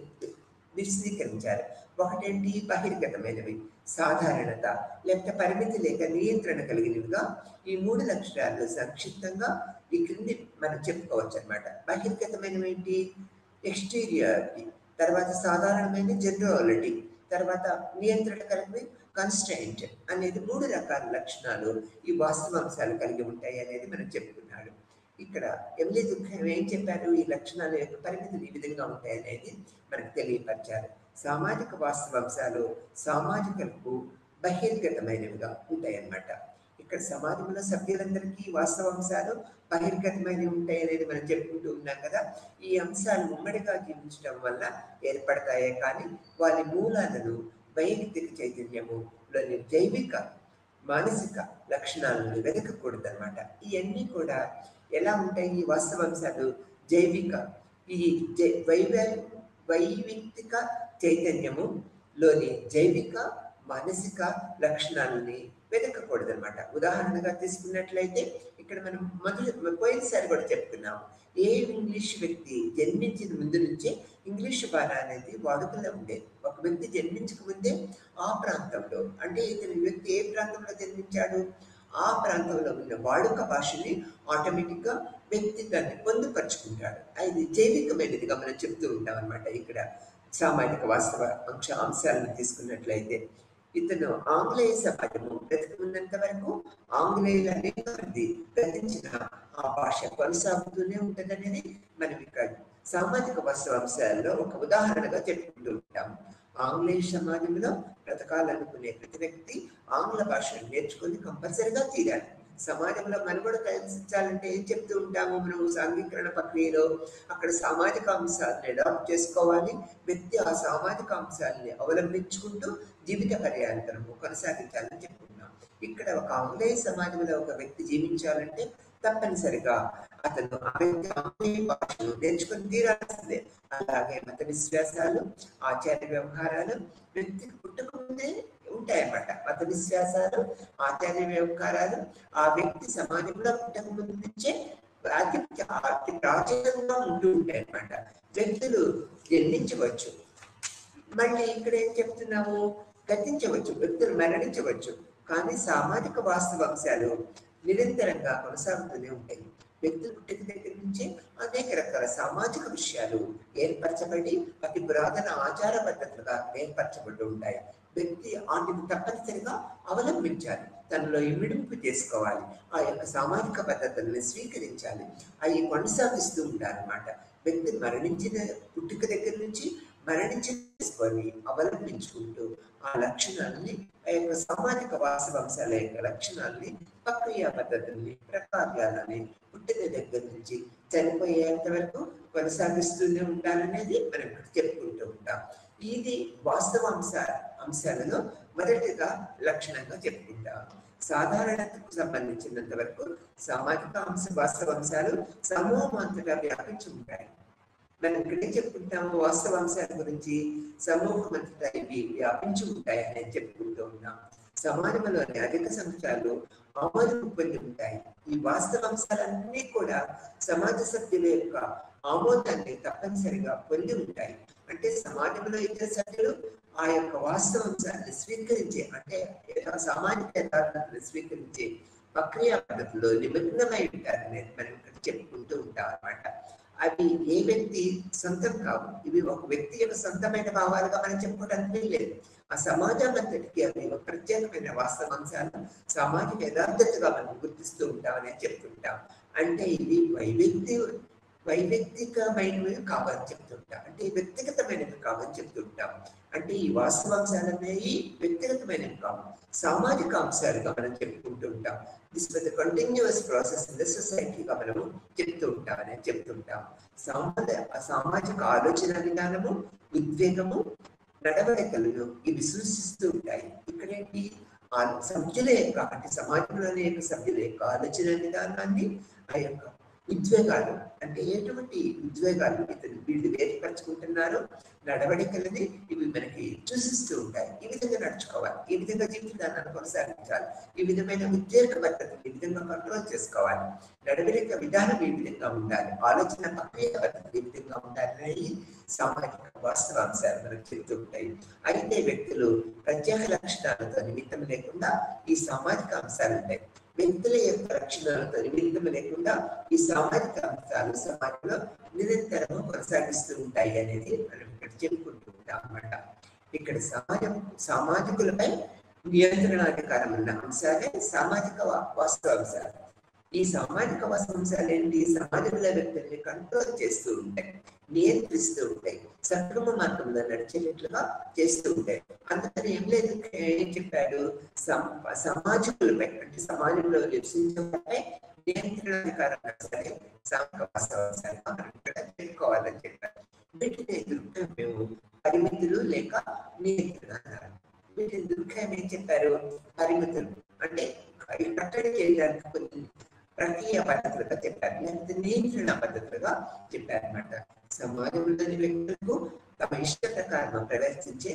S1: విశదీకరించారు. ఒకటేంటి, బహిర్గతమైనవి, సాధారణత లేకపోతే పరిమితి లేక నియంత్రణ కలిగినవిగా ఈ 3 లక్షణాలు సంక్షిప్తంగా ఈ క్రింది మనం చెప్పుకోవచ్చు అనమాట. బహిర్గతమైనవి ఏంటి, ఎక్స్టీరియారిటీ, తర్వాత సాధారణమైన జనరాలిటీ, తర్వాత నియంత్రణ కలిగినవి కన్స్ట్రైంట్ అనేది 3 రకాల లక్షణాలు ఈ వాస్తవాంశాలు కలిగి ఉంటాయి అనేది మనం చెప్పుకున్నాడు. ఇక్కడ ఎంలీ దుర్ఖైమ్ ఏం చెప్పారు, ఈ లక్షణాల యొక్క పరిమితులు ఈ విధంగా ఉంటాయి అనేది మనకు తెలియపరిచారు. సామాజిక వాస్తవాంశాలు సామాజికలకు బహిర్గతమైనవిగా ఉంటాయి అన్నమాట. ఇక్కడ సమాజంలో సభ్యులందరికీ వాస్తవాంశాలు బహిర్గతమైనవి ఉంటాయి అనేది మనం చెప్పుకుంటూ ఉన్నాం కదా. ఈ అంశాలు ఉమ్మడిగా జీవించడం వల్ల ఏర్పడతాయే కానీ వారి మూలాలను వైయక్తిక చైతన్యములోని జైవిక మానసిక లక్షణాలను వెతకకూడదు అనమాట. ఇవన్నీ కూడా ఎలా ఉంటాయి, ఈ వాస్తవాంశాలు జైవిక, ఈ వైవిక్తిక చైతన్యములోని జైవిక మానసిక లక్షణాలని వెతకకూడదు అనమాట. ఉదాహరణగా తీసుకున్నట్లయితే ఇక్కడ మనం పోయినసారి కూడా చెప్పుకున్నాం, ఏ ఇంగ్లీష్ వ్యక్తి జన్మించిన ముందు నుంచే ఇంగ్లీష్ భాష అనేది వాడుకలో ఉండేది. ఒక వ్యక్తి జన్మించక ముందే ఆ ప్రాంతంలో, అంటే ఇతని వ్యక్తి ఏ ప్రాంతంలో జన్మించాడు, ఆ ప్రాంతంలో ఉన్న వాడుక భాషని ఆటోమేటిక్గా వ్యక్తి దాన్ని పొందుపరుచుకుంటాడు. అది జైవికమైనదిగా మనం చెప్తూ ఉంటాం అనమాట. ఇక్కడ సామాజిక వాస్తవ అంశాలను తీసుకున్నట్లయితే ఇతను ఆంగ్లేయ సమాజము బ్రతికున్నంత వరకు ఆంగ్లేయులు అనేక మంది గతించిన ఆ భాష కొనసాగుతూనే ఉంటుందనేది మనం ఇక్కడ సామాజిక వాస్తవాంశాల్లో ఒక ఉదాహరణగా చెప్పుకుంటూ ఉంటాం. ఆంగ్లేయ సమాజంలో బ్రతకాలనుకునే ప్రతి వ్యక్తి ఆంగ్ల భాషను నేర్చుకొని కంపల్సరిగా తీరాలి. సమాజంలో మనుగడ కలిసించాలంటే ఏం చెప్తూ ఉంటాము మనం సాంఘీకరణ ప్రక్రియలో, అక్కడ సామాజిక అంశాలను అడాప్ట్ చేసుకోవాలి. వ్యక్తి ఆ సామాజిక అంశాలని అవలంబించుకుంటూ జీవిత పర్యాంతరము కొనసాగించాలని చెప్పుకున్నాం. ఇక్కడ ఒక ఆంగ్లేయ సమాజంలో ఒక వ్యక్తి జీవించాలంటే తప్పనిసరిగా అతను ఆంగ్లేయ భాషను నేర్చుకుని తీరాల్సిందే. అలాగే మత విశ్వాసాలు, ఆచార వ్యవహారాలు వ్యక్తికి పుట్టక ముందే ఉంటాయన్నమాట. మత విశ్వాసాలు, ఆచార్య వ్యవహారాలు ఆ వ్యక్తి సమాజంలో పుట్టక ముందు నుంచే అతి ప్రాచీనంగా ఉంటూ ఉంటాయి అన్నమాట. వ్యక్తులు జన్మించవచ్చు, మళ్ళీ ఇక్కడ ఏం చెప్తున్నాము, గతించవచ్చు, వ్యక్తులు మరణించవచ్చు, కానీ సామాజిక వాస్తవాంశాలు నిరంతరంగా కొనసాగుతూనే ఉంటాయి. వ్యక్తులు పుట్టిన దగ్గర నుంచి అనేక రకాల సామాజిక విషయాలు ఏర్పరచబడి అతి పురాతన ఆచార పద్ధతులుగా ఏర్పరచబడి ఉంటాయి. వ్యక్తి వాటిని తప్పనిసరిగా అవలంబించాలి, తనలో ఇమిడింపు చేసుకోవాలి, ఆ యొక్క సామాజిక పద్ధతులను స్వీకరించాలి, అవి కొనసాగిస్తూ ఉంటారన్నమాట. వ్యక్తి మరణించిన పుట్టుక దగ్గర నుంచి మరణించుకొని అవలంబించుకుంటూ ఆ లక్షణాలని, ఆ యొక్క సామాజిక వాస్తవాంశాల యొక్క లక్షణాలని, ప్రక్రియ పద్ధతుల్ని, ప్రకార్యాలని పుట్టిన దగ్గర నుంచి చనిపోయేంత వరకు కొనసాగిస్తూనే ఉంటారనేది మనం చెప్పుకుంటూ ఉంటాం. ఇది అంశాలలో మొదటిగా లక్షణంగా చెప్పుకుంటాం. సాధారణతకు సంబంధించినంత వరకు సామాజిక వాస్తవాంశాలు సమూహం అంతటా వ్యాపించి ఉంటాయి. మనం ఇక్కడే చెప్పుకుంటాము వాస్తవాంశాల గురించి, సమూహం అంతటా ఇవి వ్యాపించి ఉంటాయి అని చెప్పుకుంటూ ఉన్నాం. సమాజంలోని అధిక సంఖ్యలో ఆమోదం పొంది ఉంటాయి. ఈ వాస్తవాంశాలన్నీ కూడా సమాజ సభ్యుల యొక్క ఆమోదాన్ని తప్పనిసరిగా పొంది ఉంటాయి. అంటే సమాజంలో ఇతర సభ్యులు ఆ యొక్క వాస్తవాంశాన్ని స్వీకరించే, అంటే సామాజిక యథార్థాలను స్వీకరించే ప్రక్రియ పద్ధతిలో నిమగ్నమై ఉంటారనేది మనం ఇక్కడ చెప్పుకుంటూ ఉంటాం అన్నమాట. అవి ఏ వ్యక్తి సొంతం కావు, ఇవి ఒక వ్యక్తి యొక్క సొంతమైన భావాలుగా మనం చెప్పుకోవడానికి లేదు. ఆ సమాజం అంతటికి అవి ఒక ప్రత్యేకమైన వాస్తవాంశాలు, సామాజిక యథార్థతగా మనం గుర్తిస్తూ ఉంటామని చెప్తుంటాం. అంటే ఇది వైవిక్తికమైనవి కావని చెప్తుంటాం, అంటే వ్యక్తిగతమైనవి కావని చెప్తుంటాం. అంటే ఈ వాస్తవాంశాలు అనేవి వ్యక్తిగతమైనవి కావు, సామాజిక అంశాలుగా మనం చెప్పుకుంటూ ఉంటాం. This was continuous process in the సొసైటీగా మనము చెప్తుంటాం. సామాజిక ఆలోచన విధానము, ఉద్వేగము, నడవడికలను ఇవి సూచిస్తూ ఉంటాయి. ఇక్కడేంటి, ఆ సభ్యుల యొక్క, అంటే సమాజంలోని యొక్క సభ్యుల యొక్క ఆలోచన విధానాన్ని, ఆ యొక్క ఉద్వేగాలు అంటే ఎటువంటి ఉద్వేగాలు వీళ్ళు వేరుపరుచుకుంటున్నారు, నడవడికలని ఇవి మనకి సూచిస్తూ ఉంటాయి. ఈ విధంగా నడుచుకోవాలి, ఈ విధంగా జీవితాన్ని కొనసాగించాలి, ఈ విధమైన ఉద్వేగ పద్ధతులు ఈ విధంగా కంట్రోల్ చేసుకోవాలి, నడవడిక విధానం ఈ విధంగా ఉండాలి, ఆలోచన ప్రక్రియ పద్ధతులు ఈ విధంగా ఉండాలి అనేది సామాజిక వాస్తవాంశాలు మనకు చెబుతూ ఉంటాయి. అయితే వ్యక్తులు ప్రత్యేక లక్షణాలతో నిమిత్తం లేకుండా ఈ సామాజిక అంశాలు ఉంటాయి. వ్యక్తుల యొక్క లక్షణాలతో నిమిత్తం లేకుండా ఈ సామాజిక అంశాలు సమాజంలో నిరంతరం కొనసాగిస్తూ ఉంటాయి అనేది మనం ఇక్కడ చెప్పుకుంటూ ఉంటాం అన్నమాట. ఇక్కడ సామాజికులపై నియంత్రణాధికారం ఉన్న అంశాలే సామాజిక వాస్తవాంశాలు. ఈ సామాజిక వాస్తవాంశాలు ఏంటి? సమాజంలో వ్యక్తుల్ని కంట్రోల్ చేస్తూ ఉంటాయి, నియంత్రిస్తూ ఉంటాయి, సక్రమ మార్గంలో నడిచేటట్లుగా చేస్తూ ఉంటాయి. అందుకని ఏం చెప్పాడు? సమాజకులపై అంటే సమాజంలో నివసించే నియంత్రణాధికారం సరే సామాజిక వాస్తవాంశాలుగా మనం ఇక్కడ చెప్పుకోవాలని చెప్పారు. వీటిని ఎదుర్కొనే మేము పరిమితులు లేక నియంత్రణ. వీటిని దుర్గం ఏం చెప్పారు? పరిమితులు అంటే కట్టడి చేయడానికి కొన్ని ప్రక్రియ పద్ధతులుగా చెప్పారు, లేకపోతే నియంత్రణ పద్ధతులుగా చెప్పారనమాట. సమాజంలోని వ్యక్తులకు తమ ఇష్ట ప్రకారం ప్రవర్తించే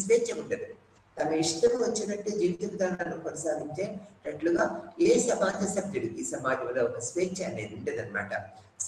S1: స్వేచ్ఛ ఉండదు. తమ ఇష్టం వచ్చినట్టు జీవిత విధానాన్ని కొనసాగించేటట్లుగా ఏ సమాజ సభ్యుడికి సమాజంలో ఒక స్వేచ్ఛ అనేది ఉండదన్నమాట.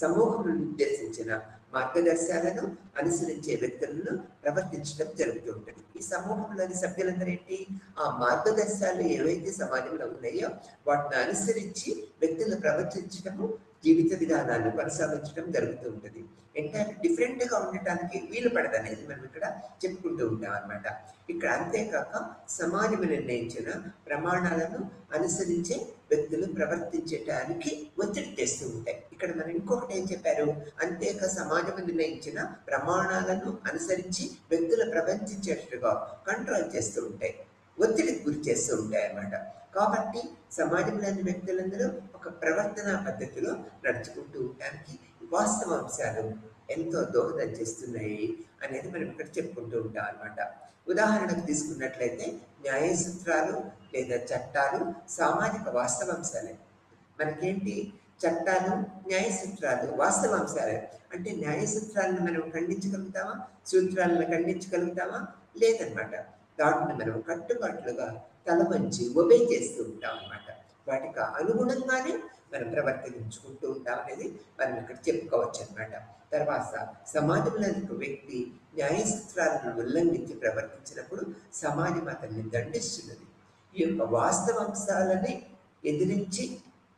S1: సమూహం నిర్దేశించిన మార్గదర్శకాలను అనుసరించే వ్యక్తులను ప్రవర్తించడం జరుగుతూ ఉంటుంది. ఈ సమూహంలోని సభ్యులందరూ ఏంటి? ఆ మార్గదర్శకాలు ఏవైతే సమాజంలో ఉన్నాయో వాటిని అనుసరించి వ్యక్తులను ప్రవర్తించడము, జీవిత విధానాన్ని కొనసాగించడం జరుగుతూ ఉంటుంది. ఎంటైర్ డిఫరెంట్ గా ఉండటానికి వీలు పడదనేది మనం ఇక్కడ చెప్పుకుంటూ ఉంటాం అన్నమాట. ఇక్కడ అంతేకాక సమాజం నిర్ణయించిన ప్రమాణాలను అనుసరించే వ్యక్తులు ప్రవర్తించడానికి ఒత్తిడి తెస్తూ ఉంటాయి. ఇక్కడ మనం ఇంకొకటి ఏం చెప్పారు? అంతేకాక సమాజం నిర్ణయించిన ప్రమాణాలను అనుసరించి వ్యక్తులు ప్రవర్తించేట్టుగా కంట్రోల్ చేస్తూ ఉంటాయి, ఒత్తిడికి గురి చేస్తూ ఉంటాయి అన్నమాట. కాబట్టి సమాజంలోని వ్యక్తులందరూ ఒక ప్రవర్తన పద్ధతిలో నడుచుకుంటూ ఉండడానికి వాస్తవాంశాలు ఎంతో దోహదం చేస్తున్నాయి అనేది మనం ఇక్కడ చెప్పుకుంటూ ఉంటాం అన్నమాట. ఉదాహరణకు తీసుకున్నట్లయితే న్యాయ సూత్రాలు లేదా చట్టాలు సామాజిక వాస్తవాంశాలే. మనకేంటి? చట్టాలు, న్యాయ సూత్రాలు వాస్తవాంశాలే. అంటే న్యాయ సూత్రాలను మనం ఖండించగలుగుతామా? సూత్రాలను ఖండించగలుగుతామా? లేదనమాట. దాటిని మనం కట్టుబాట్లుగా తల వంచి ఒబే చేస్తూ ఉంటాం అన్నమాట. వాటికి అనుగుణంగానే మనం ప్రవర్తించుకుంటూ ఉంటాం అనేది మనం ఇక్కడ చెప్పుకోవచ్చు అనమాట. తర్వాత సమాజంలోని ఒక వ్యక్తి న్యాయ సూత్రాలను ఉల్లంఘించి ప్రవర్తించినప్పుడు సమాజం అతన్ని దండిస్తున్నది. ఈ యొక్క వాస్తవాంశాలని ఎదిరించి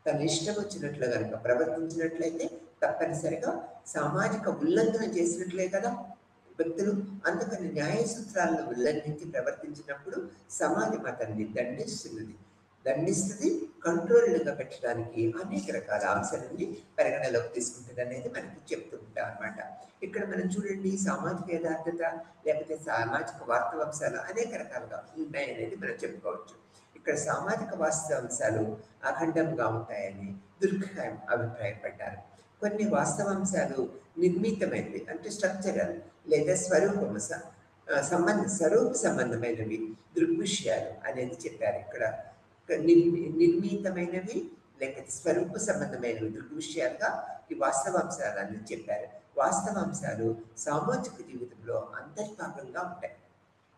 S1: తన ఇష్టం వచ్చినట్లు కనుక ప్రవర్తించినట్లయితే తప్పనిసరిగా సామాజిక ఉల్లంఘన చేసినట్లే కదా వ్యక్తులు. అందుకని న్యాయ సూత్రాలను ఉల్లంఘించి ప్రవర్తించినప్పుడు సమాజం అతన్ని దండిస్తుంది, కంట్రోల్గా పెట్టడానికి అనేక రకాల అంశాలని పరిగణలోకి తీసుకుంటుంది అనేది మనకి చెప్తూ ఉంటాం అనమాట. ఇక్కడ మనం చూడండి, సామాజిక యథార్థత లేకపోతే సామాజిక వాస్తవాంశాలు అనేక రకాలుగా ఉన్నాయనేది మనం చెప్పుకోవచ్చు. ఇక్కడ సామాజిక వాస్తవాంశాలు అఖండంగా ఉంటాయని దుర్గం అభిప్రాయపడ్డారు. కొన్ని వాస్తవాంశాలు నిర్మితమైనవి అంటే స్ట్రక్చరల్ లేదా స్వరూప సంబంధమైనవి దృగ్విషయాలు అనేది చెప్పారు. ఇక్కడ నిర్మితమైనవి లేకపోతే స్వరూప సంబంధమైనవి దృగ్విషయాలుగా ఈ వాస్తవాంశాలను చెప్పారు. వాస్తవాంశాలు సామాజిక జీవితంలో అంతర్భాగంగా ఉంటాయి.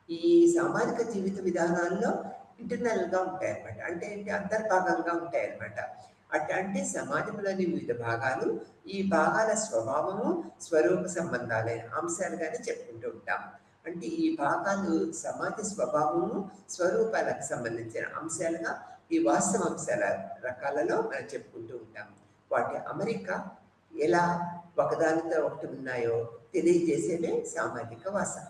S1: ఈ సామాజిక జీవిత విధానాల్లో ఇంటర్నల్గా ఉంటాయి అన్నమాట. అంటే ఏంటి? అంతర్భాగంగా ఉంటాయి అన్నమాట. అంటే సమాజంలోని వివిధ భాగాలు, ఈ భాగాల స్వభావము, స్వరూప సంబంధాలైన అంశాలుగానే చెప్పుకుంటూ ఉంటాం. అంటే ఈ భాగాలు సమాజ స్వభావము, స్వరూపాలకు సంబంధించిన అంశాలుగా ఈ వాస్తవాంశాల రకాలలో మనం చెప్పుకుంటూ ఉంటాం. వాటి అమరిక ఎలా ఒకదానితో ఒకటి ఉన్నాయో తెలియజేసేదే సామాజిక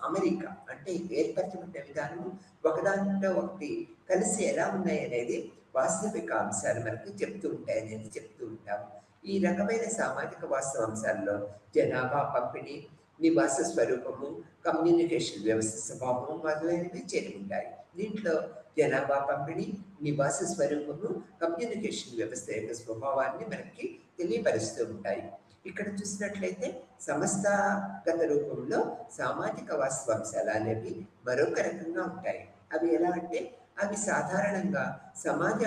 S1: అమరిక. అంటే ఏర్పరచబడిన విధానము ఒకదానితో ఒకటి కలిసి ఎలా ఉన్నాయి అనేది వాస్తవిక అంశాలు మనకు చెప్తూ ఉంటాయనేది చెప్తూ ఉంటాం. ఈ రకమైన సామాజిక వాస్తవాంశాల్లో జనాభా పంపిణీ, నివాస స్వరూపము, కమ్యూనికేషన్ వ్యవస్థ స్వభావము మొదలైనవి చేరి ఉంటాయి. దీంట్లో జనాభా పంపిణీ, నివాస స్వరూపము, కమ్యూనికేషన్ వ్యవస్థ యొక్క స్వభావాన్ని మనకి తెలియపరుస్తూ ఉంటాయి. ఇక్కడ చూసినట్లయితే సమస్తగత రూపంలో సామాజిక వాస్తవాంశాలు అనేవి మరొక రకంగా ఉంటాయి. అవి ఎలా అంటే అవి సాధారణంగా సమాజ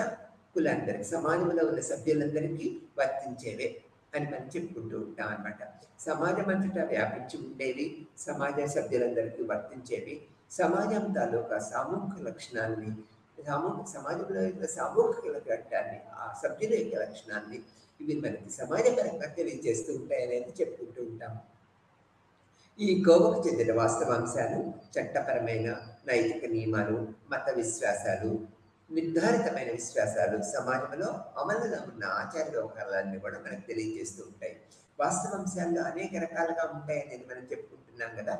S1: కులాందరికి, సమాజంలో ఉన్న సభ్యులందరికీ వర్తించేవే అని మనం చెప్పుకుంటూ ఉంటాం అన్నమాట. సమాజం అంతటా వ్యాపించి ఉండేవి, సమాజ సభ్యులందరికీ వర్తించేవి, సమాజం తాలూకా సామూహిక లక్షణాలని, సమాజంలో యొక్క సామూహిక ఘట్టాన్ని, ఆ సభ్యుల యొక్క లక్షణాన్ని ఇవి మనకి సమాజపరంగా తెలియజేస్తూ ఉంటాయనేది చెప్పుకుంటూ ఉంటాం. ఈ కోవకు చెందిన వాస్తవాంశాలు చట్టపరమైన నైతిక నియమాలు, మత విశ్వాసాలు, నిర్ధారితమైన విశ్వాసాలు, సమాజంలో అమలులో ఉన్న ఆచార వ్యవహారాలన్నీ కూడా మనకు తెలియజేస్తూ ఉంటాయి. వాస్తవాంశాల్లో అనేక రకాలుగా ఉంటాయనేది మనం చెప్పుకుంటున్నాం కదా.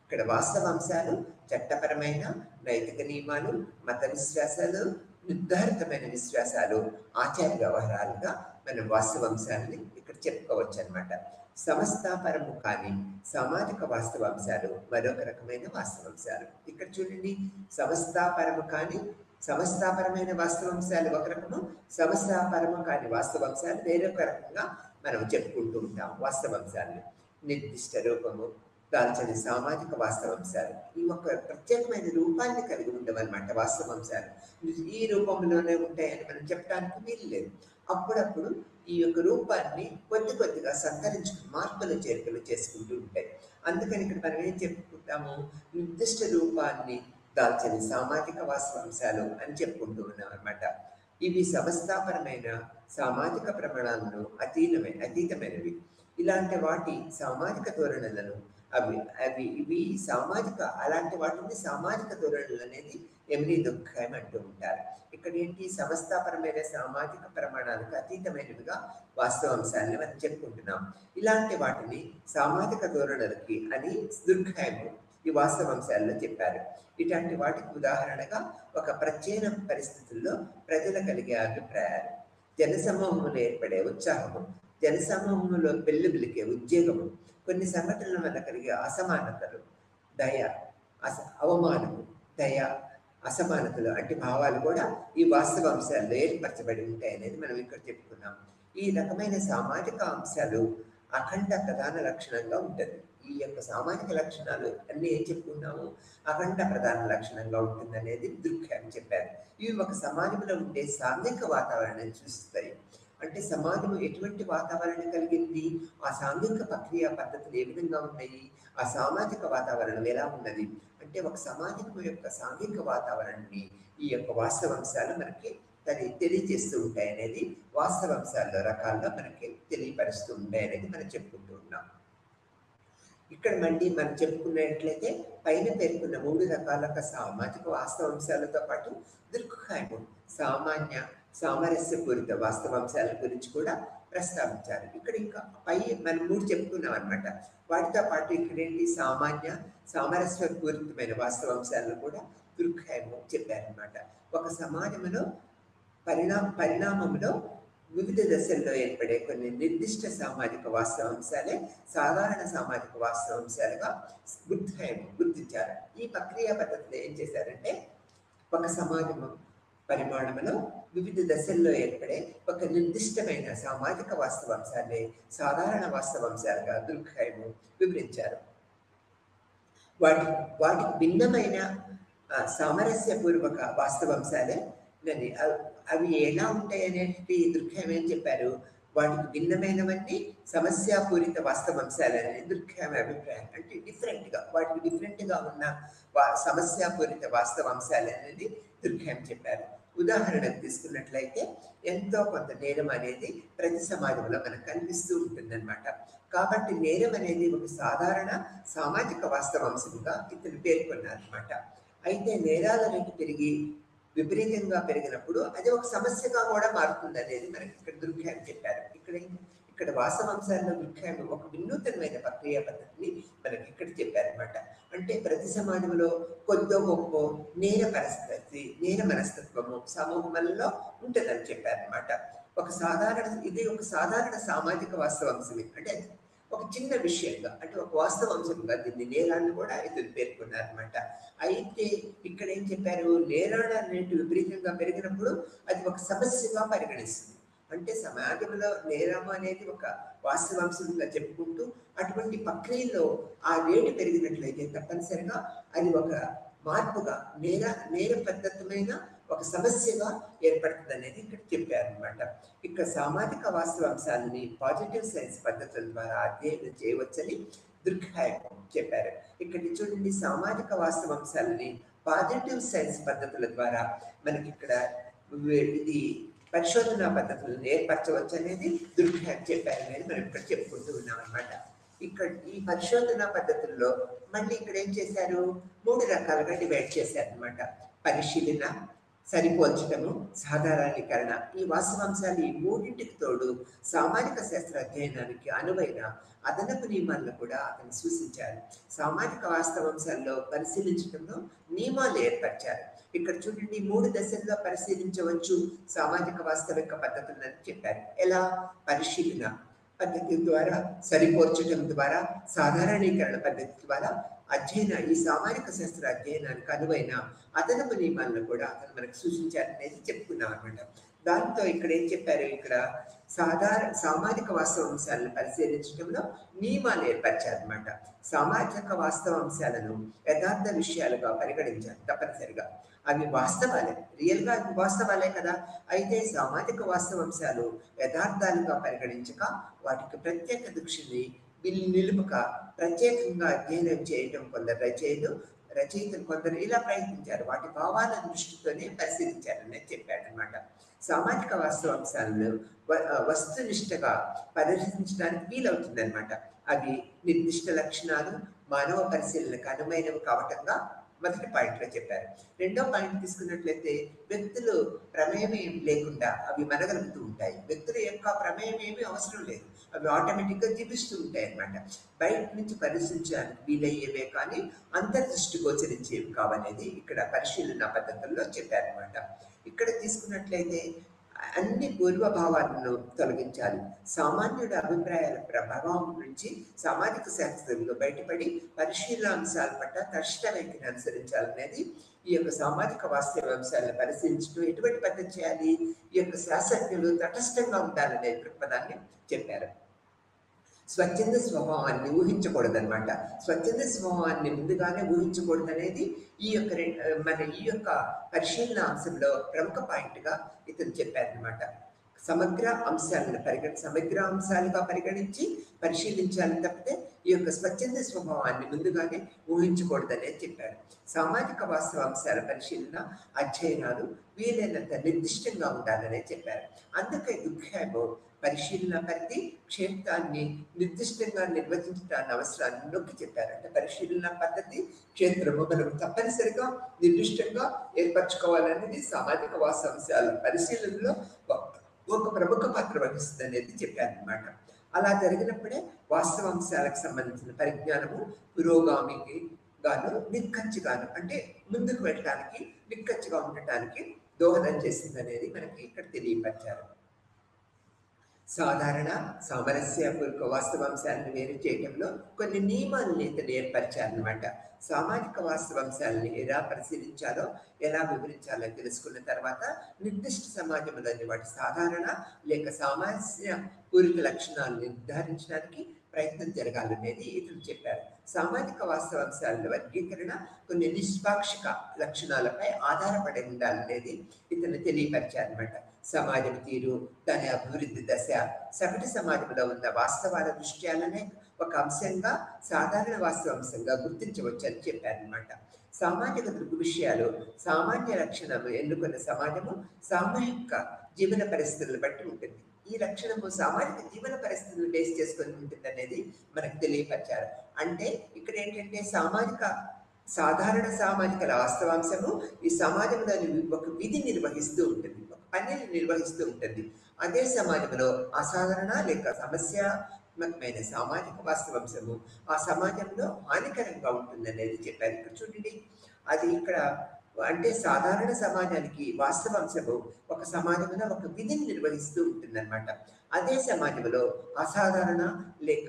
S1: ఇక్కడ వాస్తవాంశాలు చట్టపరమైన నైతిక నియమాలు, మత విశ్వాసాలు, నిర్ధారితమైన విశ్వాసాలు, ఆచార వ్యవహారాలుగా మనం వాస్తవాంశాలని ఇక్కడ చెప్పుకోవచ్చు అనమాట. సంస్థాపరము కానీ సామాజిక వాస్తవాంశాలు మరొక రకమైన వాస్తవాంశాలు. ఇక్కడ చూడండి, సంస్థాపరము కానీ సంస్థాపరమైన వాస్తవాంశాలు ఒక రకము, సంస్థాపరము కాని వాస్తవాంశాలు వేరొక రకంగా మనం చెప్పుకుంటూ ఉంటాం. వాస్తవాంశాలు నిర్దిష్ట రూపము దాల్చని సామాజిక వాస్తవాంశాలు ఈ ఒక ప్రత్యేకమైన రూపాన్ని కలిగి ఉండవన్నమాట. వాస్తవాంశాలు ఈ రూపంలోనే ఉంటాయని మనం చెప్పడానికి వీలు లేదు. అప్పుడప్పుడు ఈ యొక్క రూపాన్ని కొద్ది కొద్దిగా సంతరించుకుని మార్పులు చేర్పులు చేసుకుంటూ ఉంటాయి. అందుకని ఇక్కడ మనం ఏం చెప్పుకుంటాము, నిర్దిష్ట రూపాన్ని దాల్చని సామాజిక వాస్తవాంశాలు అని చెప్పుకుంటూ ఉన్నాం అనమాట. ఇవి సంస్థాపరమైన సామాజిక ప్రమాణాలను అతీతమైనవి. ఇలాంటి వాటి సామాజిక ధోరణులను ఇవి సామాజిక, అలాంటి వాటిని సామాజిక ధోరణులు అనేది ఎమిని దుఃఖం అంటూ ఉంటారు. ఇక్కడ ఏంటి, సంస్థాపరమైన సామాజిక ప్రమాణాలకు అతీతమైనవిగా వాస్తవాంశాలని మనం చెప్పుకుంటున్నాం. ఇలాంటి వాటిని సామాజిక ధోరణులకి అని దుర్ఖాయము ఈ వాస్తవాంశాల్లో చెప్పారు. ఇలాంటి వాటికి ఉదాహరణగా ఒక ప్రత్యేక పరిస్థితుల్లో ప్రజలు కలిగే అభిప్రాయాలు, జనసమూహంలో ఏర్పడే ఉత్సాహము, జనసమూహంలో పెళ్ళిబిలికే ఉద్యోగము, కొన్ని సంఘటనల వల్ల కలిగే అసమానతలు, దయ, అవమానము, దయ, అసమానతలు అంటే భావాలు కూడా ఈ వాస్తవాంశాల్లో ఏర్పరచబడి ఉంటాయి అనేది మనం ఇక్కడ చెప్పుకున్నాం. ఈ రకమైన సామాజిక అంశాలు అఖండ ప్రధాన లక్షణంగా ఉంటుంది. ఈ యొక్క సామాజిక లక్షణాలు అన్నీ ఏం చెప్పుకున్నాము, అఖండ ప్రధాన లక్షణంగా ఉంటుంది అనేది దుర్ఖ్యాన్ని చెప్పారు. ఇవి ఒక సమాజంలో ఉండే సాంఘిక వాతావరణాన్ని సూచిస్తాయి. అంటే సమాజం ఎటువంటి వాతావరణం కలిగింది, ఆ సాంఘిక ప్రక్రియ పద్ధతులు ఏ విధంగా ఉన్నాయి, ఆ సామాజిక వాతావరణం ఎలా ఉన్నది అంటే ఒక సమాజం యొక్క సాంఘిక వాతావరణాన్ని ఈ యొక్క వాస్తవాంశాలు మనకి తెలియజేస్తూ ఉంటాయి అనేది, వాస్తవాంశాల్లో రకాల్లో మనకి తెలియపరుస్తూ ఉంటాయి అనేది మనం చెప్పుకుంటూ ఉన్నాం. ఇక్కడ మళ్ళీ మనం చెప్పుకున్నట్లయితే పైన పేర్కొన్న 3 రకాల సామాజిక వాస్తవాంశాలతో పాటు దృక్ఖాయము సామరస్యపూరిత వాస్తవాంశాల గురించి కూడా ప్రస్తావించారు. ఇక్కడ ఇంకా పై మనం 3 చెప్పుకున్నాం అనమాట. వాటితో పాటు ఇక్కడ ఏంటి, సామరస్యపూరితమైన వాస్తవాంశాలను కూడా దృక్ఖాయము చెప్పారనమాట. ఒక సమాజంలో పరిణామంలో వివిధ దశల్లో ఏర్పడే కొన్ని నిర్దిష్ట సామాజిక వాస్తవాంశాలే సాధారణ సామాజిక వాస్తవాంశాలుగా గుర్తించారు. ఈ ప్రక్రియ పద్ధతిలో ఏం చేశారంటే, ఒక సమాజము పరిమాణంలో వివిధ దశల్లో ఏర్పడే ఒక నిర్దిష్టమైన సామాజిక వాస్తవాంశాలే సాధారణ వాస్తవాంశాలుగా దుర్ఖాయము వివరించారు. వాటికి భిన్నమైన సామరస్యపూర్వక వాస్తవాంశాలే అవి ఎలా ఉంటాయి అనేది దుర్ఖాయం ఏం చెప్పారు, వాటికి భిన్నమైనవన్నీ సమస్యాపూరిత వాస్తవాంశాలని దుర్ఖాయం అభిప్రాయం. అంటే డిఫరెంట్గా, వాటికి డిఫరెంట్గా ఉన్న సమస్యాపూరిత వాస్తవాంశాలు అనేది దుర్ఖాయం చెప్పారు. ఉదాహరణకు తీసుకున్నట్లయితే ఎంతో కొంత నేరం అనేది ప్రతి సమాజంలో మనకు కనిపిస్తూ ఉంటుందన్నమాట. కాబట్టి నేరం అనేది ఒక సాధారణ సామాజిక వాస్తవాంశంగా ఇతను పేర్కొన్నారన్నమాట. అయితే నేరాల రేటు విపరీతంగా పెరిగినప్పుడు అది ఒక సమస్యగా కూడా మారుతుంది అనేది మనకి ఇక్కడ దుర్ఖ్యాయం చెప్పారు. ఇక్కడ వాస్తవాంశాల్లో దుర్ఖ్యాయం ఒక వినూతనమైన ప్రక్రియ పద్ధతిని మనకి ఇక్కడ చెప్పారనమాట. అంటే ప్రతి సమాజంలో కొద్దో గొప్ప నేర మనస్తత్వము సమూహంలో ఉంటుందని చెప్పారనమాట. ఇది ఒక సాధారణ సామాజిక వాస్తవాంశమే. అంటే ఒక చిన్న విషయంగా, అంటే ఒక వాస్తవాంశంగా దీన్ని నేరాన్ని కూడా ఇతను పేర్కొన్నారనమాట. అయితే ఇక్కడ ఏం చెప్పారు, నేరాల రేటు విపరీతంగా పెరిగినప్పుడు అది ఒక సమస్యగా పరిగణిస్తుంది. అంటే సమాజంలో నేరం అనేది ఒక వాస్తవాంశంగా చెప్పుకుంటూ అటువంటి ప్రక్రియలో ఆ రేటు పెరిగినట్లయితే తప్పనిసరిగా అది ఒక మార్పుగా నేరబద్ధమైన ఒక సమస్యగా ఏర్పడుతుంది అనేది ఇక్కడ చెప్పారనమాట. ఇక్కడ సామాజిక వాస్తవాంశాలని పాజిటివ్ సైన్స్ పద్ధతుల ద్వారా అధ్యయనం చేయవచ్చని దుర్ఖాయ్ చెప్పారు. ఇక్కడ చూడండి, సామాజిక వాస్తవాంశాలని పాజిటివ్ సైన్స్ పద్ధతుల ద్వారా మనకి ఇక్కడ ఇది పరిశోధనా పద్ధతులను ఏర్పరచవచ్చు అనేది దుర్ఖాయ్ చెప్పారు అనేది మనం ఇక్కడ చెప్పుకుంటూ ఉన్నాం అనమాట. ఇక్కడ ఈ పరిశోధనా పద్ధతుల్లో మళ్ళీ ఇక్కడ ఏం చేశారు, 3 రకాలుగా డివైడ్ చేశారు అనమాట. పరిశీలన, సరిపోల్చడము, సాధారణీకరణ. ఈ వాస్తవాంశాలు ఈ 3టికి తోడు సామాజిక శాస్త్ర అధ్యయనానికి అనువైన అదనపు నియమాలను కూడా అతను సూచించారు. సామాజిక వాస్తవాంశాల్లో పరిశీలించడంలో నియమాలు ఏర్పరిచారు. ఇక్కడ చూడండి, 3 దశల్లో పరిశీలించవచ్చు సామాజిక వాస్తవిక పద్ధతులను చెప్పారు. ఎలా? పరిశీలన పద్ధతి ద్వారా, సరిపోర్చడం ద్వారా, సాధారణీకరణ పద్ధతి ద్వారా ఈ సామాజిక శాస్త్ర అధ్యయనానికి అనువైన అదనపు నియమాలను కూడా అతను మనకు సూచించారనేది చెప్పుకున్నాం అనమాట. దాంతో ఇక్కడ ఏం చెప్పారు, ఇక్కడ సామాజిక వాస్తవాంశాలను పరిశీలించడంలో నియమాలు ఏర్పరిచారనమాట. సామాజిక వాస్తవాంశాలను యథార్థ విషయాలుగా పరిగణించాలి తప్పనిసరిగా. అవి వాస్తవాలే, రియల్గా అవి వాస్తవాలే కదా. అయితే సామాజిక వాస్తవాంశాలు యథార్థాలుగా పరిగణించక వాటికి ప్రత్యేక దృష్టిని నిలుపుక ప్రత్యేకంగా అధ్యయనం చేయడం కొందరు రచయితలు కొందరు ఇలా ప్రయత్నించారు. వాటి భావాల దృష్టితోనే పరిశీలించారని చెప్పాడనమాట. సామాజిక వాస్తవాంశాలను వస్తునిష్టగా పరిశీలించడానికి వీలవుతుందన్నమాట. అవి నిర్దిష్ట లక్షణాలు మానవ పరిశీలనకు అనువైనవి కావటంగా మొదటి పాయింట్లో చెప్పారు. రెండో పాయింట్ తీసుకున్నట్లయితే వ్యక్తులు ప్రమేయం లేకుండా అవి మనగలుగుతూ ఉంటాయి. వ్యక్తుల యొక్క ప్రమేయం ఏమీ అవసరం లేదు, అవి ఆటోమేటిక్గా జీవిస్తూ ఉంటాయి అన్నమాట. బయట నుంచి పరిశీలించడానికి వీలయ్యేవే కానీ అంతర్దృష్టి గోచరించేవి కావనేది ఇక్కడ పరిశీలన పద్ధతుల్లో చెప్పారనమాట. ఇక్కడ తీసుకున్నట్లయితే అన్ని పూర్వభావాలను తొలగించాలి. సామాన్యుడి అభిప్రాయాల ప్రభావం నుంచి సామాజిక శాస్త్రంలో బయటపడి పరిశీలనాంశాల పట్ల తటస్థ వైఖరిని అనుసరించాలనేది ఈ యొక్క సామాజిక వాస్తవాంశాలను పరిశీలించడం ఎటువంటి పద్ధతి చేయాలి, ఈ యొక్క శాస్త్రజ్ఞులు తటస్థంగా ఉండాలనే దృక్పథాన్ని చెప్పారు. స్వచ్ఛంద స్వభావాన్ని ఊహించకూడదనమాట. స్వచ్ఛంద స్వభావాన్ని ముందుగానే ఊహించకూడదు అనేది ఈ యొక్క పరిశీలన అంశంలో ప్రముఖ పాయింట్గా ఇతను చెప్పారనమాట. సమగ్ర అంశాలుగా పరిగణించి పరిశీలించాలని తప్పితే ఈ యొక్క స్వచ్ఛంద స్వభావాన్ని ముందుగానే ఊహించకూడదనేది చెప్పారు. సామాజిక వాస్తవాంశాల పరిశీలన అధ్యయనాలు వీలైనంత నిర్దిష్టంగా ఉండాలనే చెప్పారు. అందుకే దుఃఖేమో పరిశీలన పరిధి క్షేత్రాన్ని నిర్దిష్టంగా నిర్వచించడానికి అవసరాన్ని నొక్కి చెప్పారు. అంటే పరిశీలన పద్ధతి క్షేత్రము మనం తప్పనిసరిగా నిర్దిష్టంగా ఏర్పరచుకోవాలనేది సామాజిక వాస్తవాంశాల పరిశీలనలో ఒక ప్రముఖ పాత్ర వహిస్తుంది అనేది చెప్పారనమాట. అలా జరిగినప్పుడే వాస్తవాంశాలకు సంబంధించిన పరిజ్ఞానము పురోగామికి గాను నిక్కచ్చిగాను, అంటే ముందుకు వెళ్ళడానికి నిక్కచ్చిగా ఉండటానికి దోహదం చేసింది అనేది మనకి ఇక్కడ తెలియపరిచారు. సాధారణ సామరస్యపూర్వక వాస్తవాంశాలను వేరు చేయడంలో కొన్ని నియమాలను ఇతను ఏర్పరిచారనమాట. సామాజిక వాస్తవాంశాలని ఎలా పరిశీలించాలో ఎలా వివరించాలో తెలుసుకున్న తర్వాత నిర్దిష్ట సమాజంలోని వాటి సాధారణ లేక సామరస్య పూర్వక లక్షణాలను నిర్ధారించడానికి ప్రయత్నం జరగాలనేది ఇతను చెప్పారు. సామాజిక వాస్తవాంశాల వర్గీకరణ కొన్ని నిష్పాక్షిక లక్షణాలపై ఆధారపడి ఉండాలనేది ఇతను తెలియపరిచారనమాట. సమాజం తీరు, దాని అభివృద్ధి దశ, సగటు సమాజంలో ఉన్న వాస్తవాల దృష్ట్యాలనే ఒక అంశంగా సాధారణ వాస్తవాంశంగా గుర్తించవచ్చు అని చెప్పారనమాట. సామాజిక దృగ్గు విషయాలు సామాన్య లక్షణము ఎన్నుకున్న సమాజము సామూహిక జీవన పరిస్థితులను బట్టి ఉంటుంది. ఈ లక్షణము సామాజిక జీవన పరిస్థితులను బేస్ చేసుకొని ఉంటుంది అనేది మనకు తెలియపరిచారు. అంటే ఇక్కడ ఏంటంటే సాధారణ సామాజిక వాస్తవాంశము ఈ సమాజంలోని ఒక విధి నిర్వహిస్తూ ఉంటుంది, ఒక పనిని నిర్వహిస్తూ ఉంటుంది. అదే సమాజంలో అసాధారణ లేక సమస్యాత్మకమైన సామాజిక వాస్తవాంశము ఆ సమాజంలో హానికరంగా ఉంటుంది అనేది చెప్పారు. ఇక్కడ చూడండి, అది ఇక్కడ అంటే సాధారణ సమాజానికి వాస్తవాంశము ఒక సమాజంలో ఒక విధిని నిర్వహిస్తూ ఉంటుందన్నమాట. అదే సమాజంలో అసాధారణ లేక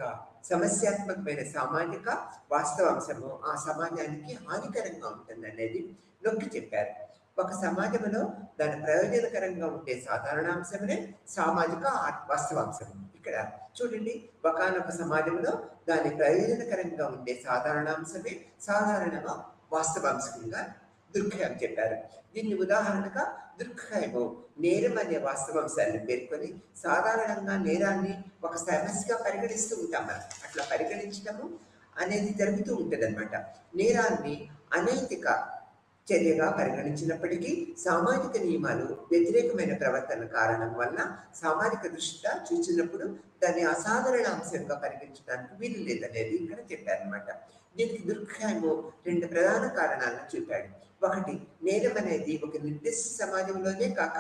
S1: సమస్యాత్మకమైన సామాజిక వాస్తవాంశము ఆ సమాజానికి హానికరంగా ఉంటుంది అనేది నొక్కి చెప్పారు. ఒక సమాజంలో దాని ప్రయోజనకరంగా ఉండే సాధారణాంశమే సామాజిక వాస్తవాంశం. ఇక్కడ చూడండి, ఒకనొక సమాజంలో దాని ప్రయోజనకరంగా ఉండే సాధారణాంశమే సాధారణంగా వాస్తవాంశంగా దుర్ఖాయం చెప్పారు. దీన్ని ఉదాహరణగా దుర్ఖాయము నేరం అనే వాస్తవాంశాన్ని పేర్కొని సాధారణంగా నేరాన్ని ఒక సమస్యగా పరిగణిస్తూ ఉంటాం మనం. అట్లా పరిగణించడము అనేది జరుగుతూ ఉంటుందన్నమాట. నేరాన్ని అనైతిక చర్యగా పరిగణించినప్పటికీ సామాజిక నియమాలు వ్యతిరేకమైన ప్రవర్తన కారణం వల్ల సామాజిక దృష్ట్యా చూసినప్పుడు దాన్ని అసాధారణ అంశంగా పరిగణించడానికి వీలు లేదనేది ఇక్కడ చెప్పారనమాట. దీనికి దుర్ఖాయము 2 ప్రధాన కారణాలను చూపాడు. ఒకటి, నేరం అనేది ఒక నిర్దిష్ట సమాజంలోనే కాక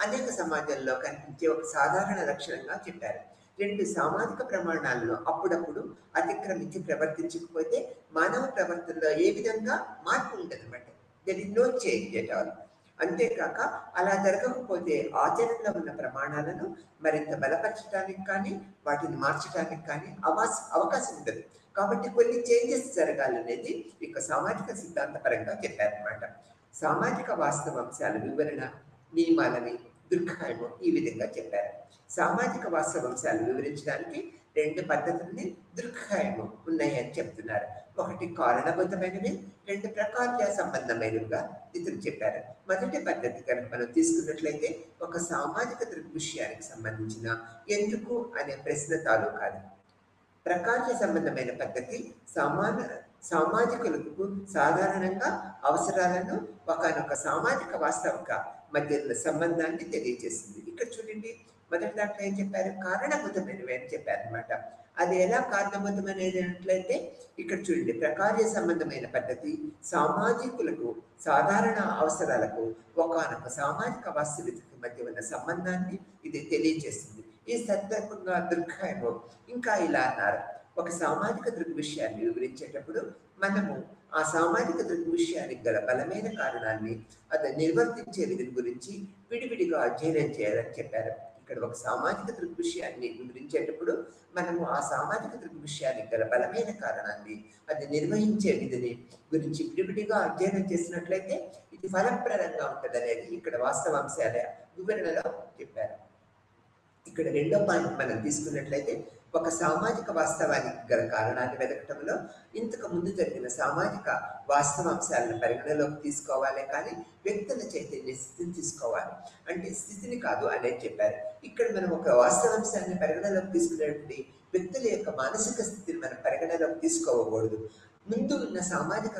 S1: అనేక సమాజాల్లో కనిపించే ఒక సాధారణ లక్షణంగా చెప్పారు. 2, సామాజిక ప్రమాణాలను అప్పుడప్పుడు అతిక్రమించి ప్రవర్తించకపోతే మానవ ప్రవర్తనలో ఏ విధంగా మార్పు ఉండదన్నమాట. There is no change at all. అంతేకాక అలా జరగకపోతే ఆచరణలో ఉన్న ప్రమాణాలను మరింత బలపరచడానికి కానీ వాటిని మార్చడానికి కానీ అవకాశం ఉండదు. కాబట్టి కొన్ని చేంజెస్ జరగాలనేది ఇక సామాజిక సిద్ధాంతపరంగా చెప్పారనమాట. సామాజిక వాస్తవాంశాల వివరణ నియమాలని దుర్ఖాయము ఈ విధంగా చెప్పారు. సామాజిక వాస్తవాంశాలు వివరించడానికి 2 పద్ధతుల్ని దుర్ఖాయము ఉన్నాయని చెప్తున్నారు. ఒకటి కారణబద్ధమైనవి, 2 ప్రకార్య సంబంధమైనవిగా ఇతను చెప్పారు. మొదటి పద్ధతి కనుక మనం తీసుకున్నట్లయితే ఒక సామాజిక దృగ్విషయానికి సంబంధించిన ఎందుకు అనే ప్రశ్న తాలూకాదు. ప్రకార్య సంబంధమైన పద్ధతి సామాజికులకు సాధారణంగా అవసరాలను ఒకనొక సామాజిక వాస్తవిక మధ్య ఉన్న సంబంధాన్ని తెలియజేస్తుంది. ఇక్కడ చూడండి, మొదటి దాంట్లో ఏం చెప్పారు? కారణబద్ధమైనవి అని చెప్పారనమాట. అది ఎలా కారణబద్ధమైనది అన్నట్లయితే ఇక్కడ చూడండి, ప్రకార్య సంబంధమైన పద్ధతి సామాజికులకు సాధారణ అవసరాలకు ఒకనొక సామాజిక వాస్తవికతకు మధ్య ఉన్న సంబంధాన్ని ఇది తెలియజేస్తుంది. ఈ సందర్భంగా దుర్ఖాయము ఇంకా ఇలా అన్నారు, ఒక సామాజిక దృగ్విషయాన్ని వివరించేటప్పుడు మనము ఆ సామాజిక దృగ్విషయానికి గల బలమైన కారణాన్ని అది నిర్వర్తించే విధి గురించి విడివిడిగా అధ్యయనం చేయాలని చెప్పారు. ఇక్కడ ఒక సామాజిక దృగ్విషయాన్ని వివరించేటప్పుడు మనము ఆ సామాజిక దృగ్విషయానికి గల బలమైన కారణాన్ని అది నిర్వహించే విధిని గురించి విడివిడిగా అధ్యయనం చేసినట్లయితే ఇది ఫలప్రదంగా ఉంటుంది అనేది ఇక్కడ వాస్తవాంశాల వివరణలో చెప్పారు. ఇక్కడ 2వ పాయింట్ మనం తీసుకున్నట్లయితే ఒక సామాజిక వాస్తవానికి గల కారణాన్ని వెతకటంలో ఇంతకు ముందు జరిగిన సామాజిక వాస్తవాంశాలను పరిగణలోకి తీసుకోవాలి, కానీ వ్యక్తుల చైతన్య స్థితిని తీసుకోవాలి, అంటే స్థితిని కాదు అనేది చెప్పారు. ఇక్కడ మనం ఒక వాస్తవాంశాన్ని పరిగణలోకి తీసుకునేటువంటి వ్యక్తుల యొక్క మానసిక స్థితిని మనం పరిగణలోకి తీసుకోకూడదు. ముందు ఉన్న సామాజిక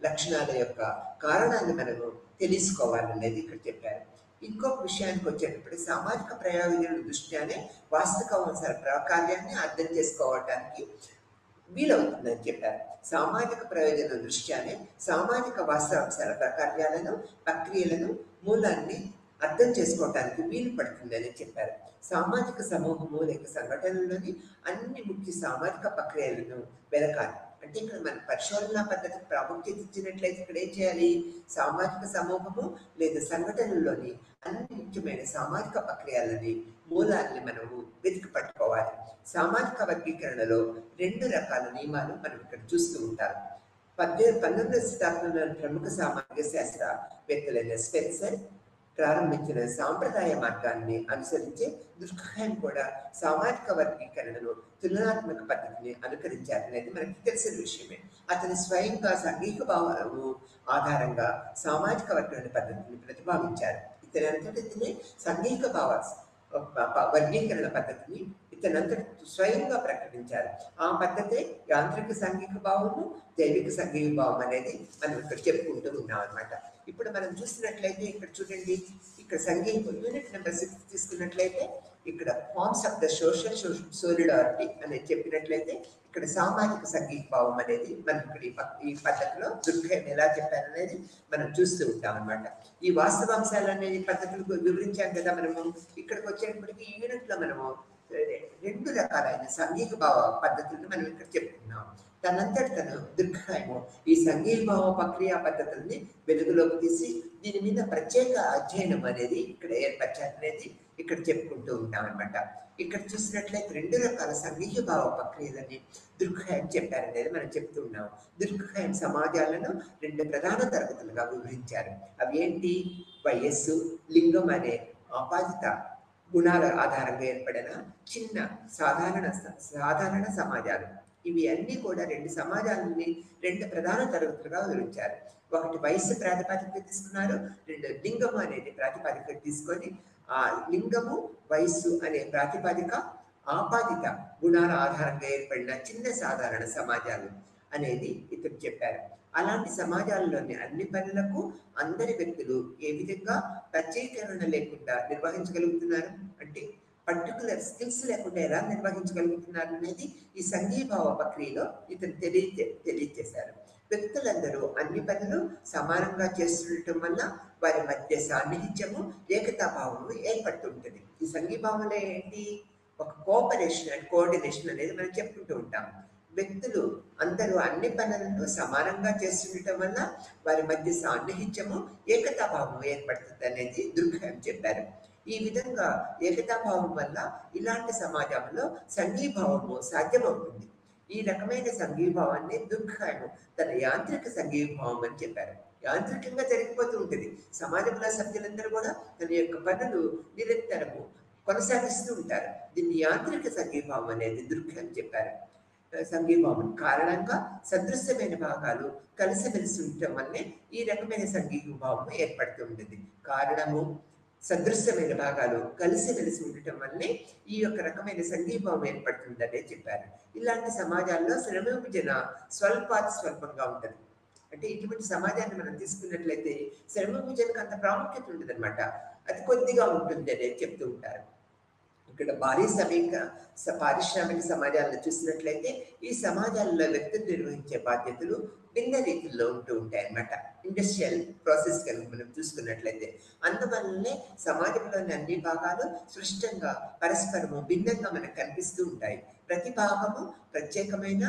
S1: లక్షణాల యొక్క కారణాన్ని మనము తెలుసుకోవాలనేది ఇక్కడ చెప్పారు. ఇంకొక విషయానికి వచ్చేటప్పుడు సామాజిక ప్రయోజనాల దృష్ట్యానే వాస్తవాంశాల ప్రాకార్యాన్ని అర్థం చేసుకోవటానికి వీలవుతుందని చెప్పారు. సామాజిక ప్రయోజనాల దృష్ట్యానే సామాజిక వాస్తవాంశాల ప్రకార్యాలను, ప్రక్రియలను, మూలాన్ని అర్థం చేసుకోవటానికి వీలు పడుతుందని చెప్పారు. సామాజిక సమూహము లేక సంఘటనలోని అన్ని ముఖ్య సామాజిక ప్రక్రియలను వెలకాలి. అంటే ఇక్కడ మన పరిశోధన పద్ధతికి ప్రాముఖ్యత ఇచ్చినట్లయితే ఇక్కడ ఏం చేయాలి? సామాజిక సమూహము లేదా సంఘటనలోని అన్ని ముఖ్యమైన సామాజిక ప్రక్రియలని, మూలాన్ని మనము వెతికి పట్టుకోవాలి. సామాజిక వర్గీకరణలో 2 రకాల నియమాలు మనం ఇక్కడ చూస్తూ ఉంటారు. 19వ శతాబ్దంలోని ప్రముఖ సామాజిక శాస్త్రవేత్తలైన స్పెన్సర్ ప్రారంభించిన సాంప్రదాయ మార్గాన్ని అనుసరించే దుర్ఖాయం కూడా సామాజిక వర్గీకరణను తులనాత్మక పద్ధతిని అనుకరించారనేది మనకి తెలిసిన విషయమే. అతని స్వయంగా సంఘీక భావము ఆధారంగా సామాజిక వర్గీకరణ పద్ధతిని ప్రతిపాదించారు. ఇతనంతటిని సంఘీక వర్గీకరణ పద్ధతిని ఇతనంతటి స్వయంగా ప్రకటించారు. ఆ పద్ధతే యాంత్రిక సంఘీక భావము, జైవిక సంఘీక భావం అనేది మనం ఇక్కడ చెప్పుకుంటూ ఉన్నాం అనమాట. ఇప్పుడు మనం చూసినట్లయితే ఇక్కడ చూడండి, ఇక్కడ సంఘీక యూనిట్ నెంబర్ 6 తీసుకున్నట్లయితే ఇక్కడ forms of the social solidarity అనేది చెప్పినట్లయితే ఇక్కడ సామాజిక సంఘీక భావం అనేది మనం ఇక్కడ ఈ పద్ధతిలో దుర్ఖాయం ఎలా చెప్పారనేది మనం చూస్తూ ఉంటాం అనమాట. ఈ వాస్తవాంశాలు అనేది పద్ధతులు వివరించాం కదా మనము. ఇక్కడికి వచ్చేటప్పటికి ఈ యూనిట్ లో మనము 2 రకాలైన సంఘీక భావ పద్ధతులను మనం ఇక్కడ చెప్పుకున్నాం. తనంతటి తను దుర్ఖాయము ఈ సంఘీక భావ ప్రక్రియ పద్ధతుల్ని వెలుగులోకి తీసి దీని మీద ప్రత్యేక అధ్యయనం అనేది ఇక్కడ ఏర్పరచాలనేది ఇక్కడ చెప్పుకుంటూ ఉంటాం అనమాట. ఇక్కడ చూసినట్లయితే 2 రకాల సంఘీక భావ ప్రక్రియలని దుర్ఖాయం చెప్పారనేది మనం చెప్తూ ఉన్నాం. దుర్ఖాయం సమాజాలను 2 ప్రధాన తరగతులుగా వివరించారు. అవి ఏంటి? వయస్సు, లింగం అనే ఆపాదిత గుణాల ఆధారంగా ఏర్పడిన చిన్న సాధారణ సమాజాలు. ఇవి అన్నీ కూడా 2 సమాజాలని 2 ప్రధాన తరగతులుగా వివరించారు. ఒకటి వయస్సు ప్రాతిపదికగా తీసుకున్నారు, రెండు లింగము అనేది ప్రాతిపదికగా తీసుకొని ఆ లింగము వయస్సు అనే ప్రాతిపదిక ఆపాదిత గుణాల ఆధారంగా ఏర్పడిన చిన్న సాధారణ సమాజాలు అనేది ఇతను చెప్పారు. అలాంటి సమాజాల్లోని అన్ని పనులకు అందరి వ్యక్తులు ఏ విధంగా ప్రత్యేకరణ లేకుండా నిర్వహించగలుగుతున్నారు అంటే పర్టికులర్ స్కిల్స్ లేకుండా ఎలా నిర్వహించగలుగుతున్నారు అనేది ఈ సంఘీభావ ప్రక్రియలో ఇతను తెలియజేశారు. వ్యక్తులందరూ అన్ని పనులు సమానంగా చేస్తుండటం వల్ల వారి మధ్య సాన్నిహిత్యము ఏకతాభావము ఏర్పడుతుంటుంది. ఈ సంఘీభావంలో ఏంటి, ఒక కోఆపరేషన్ అండ్ కోఆర్డినేషన్ అనేది మనం చెప్పుకుంటూ ఉంటాం. వ్యక్తులు అందరూ అన్ని పనులను సమానంగా చేస్తుండటం వల్ల వారి మధ్య సాన్నిహిత్యము ఏకతాభావం ఏర్పడుతుంది అనేది దుర్గం చెప్పారు. ఈ విధంగా ఏకతాభావం వల్ల ఇలాంటి సమాజంలో సంఘీభావము సాధ్యమవుతుంది. ఈ రకమైన సంఘీభావాన్ని దుర్గము తన యాంత్రిక సంఘీభావం అని చెప్పారు. యాంత్రికంగా జరిగిపోతూ ఉంటుంది. సమాజంలో సభ్యులందరూ కూడా తన యొక్క పనులు నిరంతరము కొనసాగిస్తూ ఉంటారు. దీన్ని యాంత్రిక సంఘీభావం అనేది దుర్గం చెప్పారు. సంఘీభావం కారణంగా సదృశ్యమైన భాగాలు కలిసిమెలిసి ఉండటం వల్లే ఈ రకమైన సంఘీభావం ఏర్పడుతూ ఉంటుంది. కారణము సదృశ్యమైన భాగాలు కలిసిమెలిసి ఉండటం వల్లే ఈ యొక్క రకమైన సంఘీభావం ఏర్పడుతుందనే చెప్పారు. ఇలాంటి సమాజాల్లో శ్రమ విభజన స్వల్పాతి స్వల్పంగా ఉంటుంది. అంటే ఇటువంటి సమాజాన్ని మనం తీసుకున్నట్లయితే శ్రమ విభజనకు అంత ప్రాముఖ్యత ఉంటుంది అనమాట, అది కొద్దిగా ఉంటుంది అనేది చెప్తూ ఉంటారు. ఇక్కడ భారీ పారిశ్రామిక సమాజాలను చూసినట్లయితే ఈ సమాజాలలో వ్యక్తులు నిర్వహించే బాధ్యతలు భిన్న రీతిలో ఉంటూ ఉంటాయి అన్నమాట. ఇండస్ట్రియల్ ప్రాసెస్ కనుక మనం చూసుకున్నట్లయితే అందువల్లనే సమాజంలోని అన్ని భాగాలు స్పష్టంగా పరస్పరము భిన్నంగా మనకు కనిపిస్తూ ఉంటాయి. ప్రతి భాగము ప్రత్యేకమైన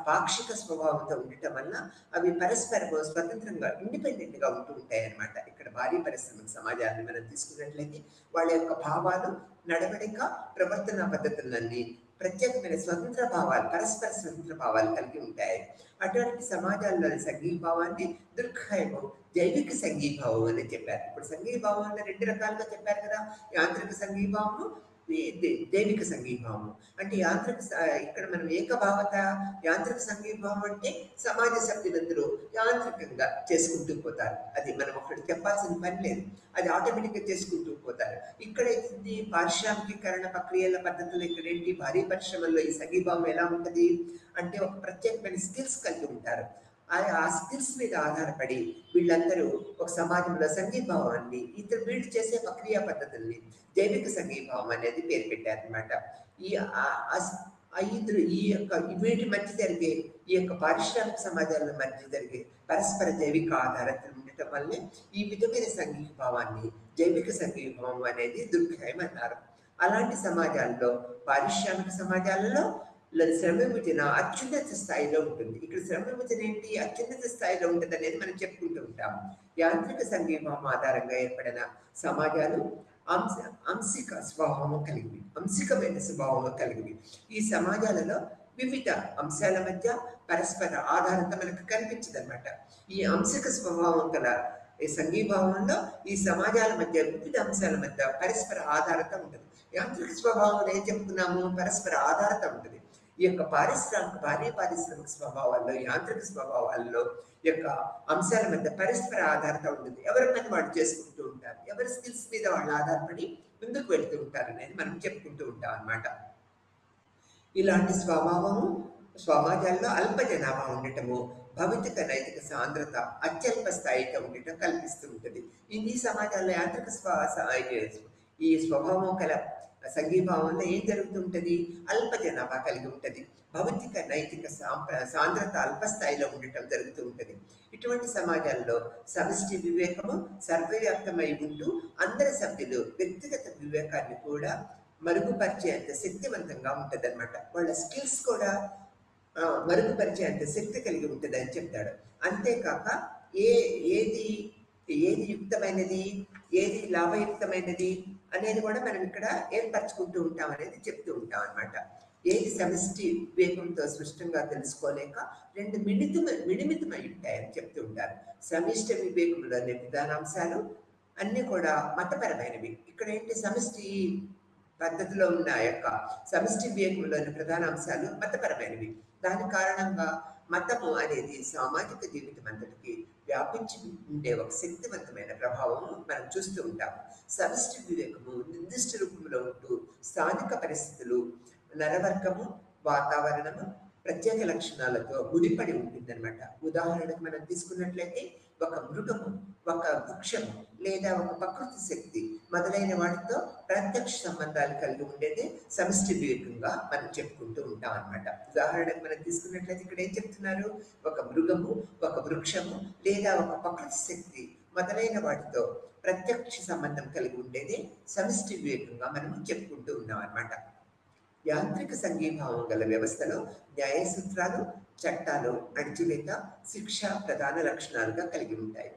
S1: పాక్షిక స్వభావంతో ఉండటం వల్ల అవి పరస్పరము స్వతంత్రంగా ఇండిపెండెంట్గా ఉంటూ ఉంటాయి అన్నమాట. ఇక్కడ భారీ పారిశ్రామిక సమాజాన్ని మనం తీసుకున్నట్లయితే వాళ్ళ యొక్క భావాలు, నడవడిక, ప్రవర్తన పద్ధతులన్నీ ప్రత్యేకమైన స్వతంత్ర భావాలు, పరస్పర స్వతంత్ర భావాలు కలిగి ఉంటాయి. అటువంటి సమాజాల్లోని సంఘీభావాన్ని దుర్గము జైవిక సంఘీభావం అని చెప్పారు. ఇప్పుడు సంఘీభావాన్ని రెండు రకాలుగా చెప్పారు కదా, యాంత్రిక సంఘీభావము, జైవిక సంఘీభావము. అంటే ఇక్కడ మనం ఏకభావత యాంత్రిక సంఘీభావం అంటే సమాజ సభ్యులందరూ యాంత్రికంగా చేసుకుంటూ పోతారు. అది మనం ఒకటి చెప్పాల్సిన పని లేదు, అది ఆటోమేటిక్గా చేసుకుంటూ పోతారు. ఇక్కడ ఏంటి, పారిశ్రామికీకరణ ప్రక్రియల పద్ధతులు ఇక్కడ ఏంటి, భారీ పరిశ్రమల్లో ఈ సంఘీభావం ఎలా ఉంటుంది అంటే ఒక ప్రత్యేకమైన స్కిల్స్ కలిగి ఉంటారు. ఆ స్కిల్స్ మీద ఆధారపడి వీళ్ళందరూ ఒక సమాజంలో సంఘీభావాన్ని వీళ్ళు చేసే ప్రక్రియా పద్ధతుల్ని జైవిక సంఘీభావం అనేది పేరు పెట్టారనమాట. వీటి మధ్య జరిగే ఈ యొక్క పారిశ్రామిక సమాజాల మధ్య జరిగే పరస్పర జైవిక ఆధారతలు ఉండటం వల్లే ఈ విధమైన సంఘీభావాన్ని జైవిక సంఘీభావం అనేది దుర్గం అన్నారు. అలాంటి సమాజాల్లో, పారిశ్రామిక సమాజాలలో శ్రమ విభజన అత్యున్నత స్థాయిలో ఉంటుంది. ఇక్కడ శ్రమ విభజన ఏంటి, అత్యున్నత స్థాయిలో ఉంటుంది అనేది మనం చెప్పుకుంటూ ఉంటాం. యాంత్రిక సంఘీభావం ఆధారంగా ఏర్పడిన సమాజాలు అంశిక స్వభావం కలిగివి, అంశికమైన స్వభావం కలిగివి. ఈ సమాజాలలో వివిధ అంశాల మధ్య పరస్పర ఆధారత మనకు కనిపించదన్నమాట. ఈ అంశిక స్వభావం గల ఈ సంఘీభావంలో ఈ సమాజాల మధ్య వివిధ అంశాల మధ్య పరస్పర ఆధారత ఉంటుంది. యాంత్రిక స్వభావంలో ఏం చెప్పుకున్నాము, పరస్పర ఆధారత ఉంటుంది. ఈ యొక్క భారీ పారిశ్రామిక స్వభావాల్లో, యాంత్రిక స్వభావాల్లో యొక్క అంశాల మధ్య పరస్పర ఆధారత ఉంటుంది. ఎవరి పని వాళ్ళు చేసుకుంటూ ఉంటారు, ఎవరి స్కిల్స్ మీద వాళ్ళు ఆధారపడి ముందుకు వెళ్తూ ఉంటారు అనేది మనం చెప్పుకుంటూ ఉంటాం అన్నమాట. ఇలాంటి స్వభావము సమాజాల్లో అల్ప జనాభా ఉండటము, భౌతిక నైతిక సాంద్రత అత్యల్ప స్థాయిలో ఉండటం కల్పిస్తూ ఉంటుంది. ఈ సమాజాల్లో యాంత్రిక ఈ స్వభావం కల సంఘీభావంలో ఏం జరుగుతుంటది, అల్ప జనాభా కలిగి ఉంటుంది. భౌతిక నైతిక సాంద్రత అల్ప స్థాయిలో ఉండటం జరుగుతూ ఉంటుంది. ఇటువంటి సమాజాల్లో సమష్టి వివేకము సర్వవ్యాప్తమై ఉంటూ అందరి సభ్యులు వ్యక్తిగత వివేకాన్ని కూడా మరుగుపరిచేంత శక్తివంతంగా ఉంటుంది అనమాట. వాళ్ళ స్కిల్స్ కూడా మరుగుపరిచేంత శక్తి కలిగి ఉంటుంది అని చెప్తాడు. అంతేకాక ఏది యుక్తమైనది, ఏది లాభయుక్తమైనది అనేది కూడా మనం ఇక్కడ ఏర్పరచుకుంటూ ఉంటాం అనేది చెప్తూ ఉంటాం అనమాట. ఏది సమష్టి వివేకంతో స్పష్టంగా తెలుసుకోలేక రెండు మిడిమితమై ఉంటాయని చెప్తూ ఉంటారు. సమిష్టి వివేకంలోని విధానాంశాలు అన్నీ కూడా మతపరమైనవి. ఇక్కడ ఏంటి, సమష్టి పద్ధతిలో ఉన్న ఆ యొక్క సమిష్టి వివేకంలోని ప్రధాన అంశాలు మతపరమైనవి. దాని కారణంగా మతము అనేది సామాజిక జీవితం అంతటికి వ్యాపించి ఉండే ఒక శక్తివంతమైన ప్రభావం మనం చూస్తూ ఉంటాం. సమిష్టి వివేకము నిర్దిష్ట రూపంలో ఉంటూ స్థానిక పరిస్థితులు, నరవర్గము, వాతావరణము, ప్రత్యేక లక్షణాలతో ముడిపడి ఉంటుందన్నమాట. ఉదాహరణకు మనం తీసుకున్నట్లయితే ఒక మృగము, ఒక వృక్షము లేదా ఒక ప్రకృతి శక్తి మొదలైన వాటితో ప్రత్యక్ష సంబంధాలు కలిగి ఉండేదే సమిష్టి వివేకంగా మనం చెప్పుకుంటూ ఉంటాం అన్నమాట. ఉదాహరణకు మనం తీసుకున్నట్లయితే ఇక్కడ ఏం చెప్తున్నారు? ఒక మృగము, ఒక వృక్షము లేదా ఒక ప్రకృతి శక్తి మొదలైన వాటితో ప్రత్యక్ష సంబంధం కలిగి ఉండేదే సమిష్టి వివేకంగా మనం చెప్పుకుంటూ ఉన్నాం అన్నమాట. యాంత్రిక సంఘీభావం గల వ్యవస్థలో న్యాయ సూత్రాలు, చట్టాలు, అణచివేత, శిక్ష ప్రధాన లక్షణాలుగా కలిగి ఉంటాయి.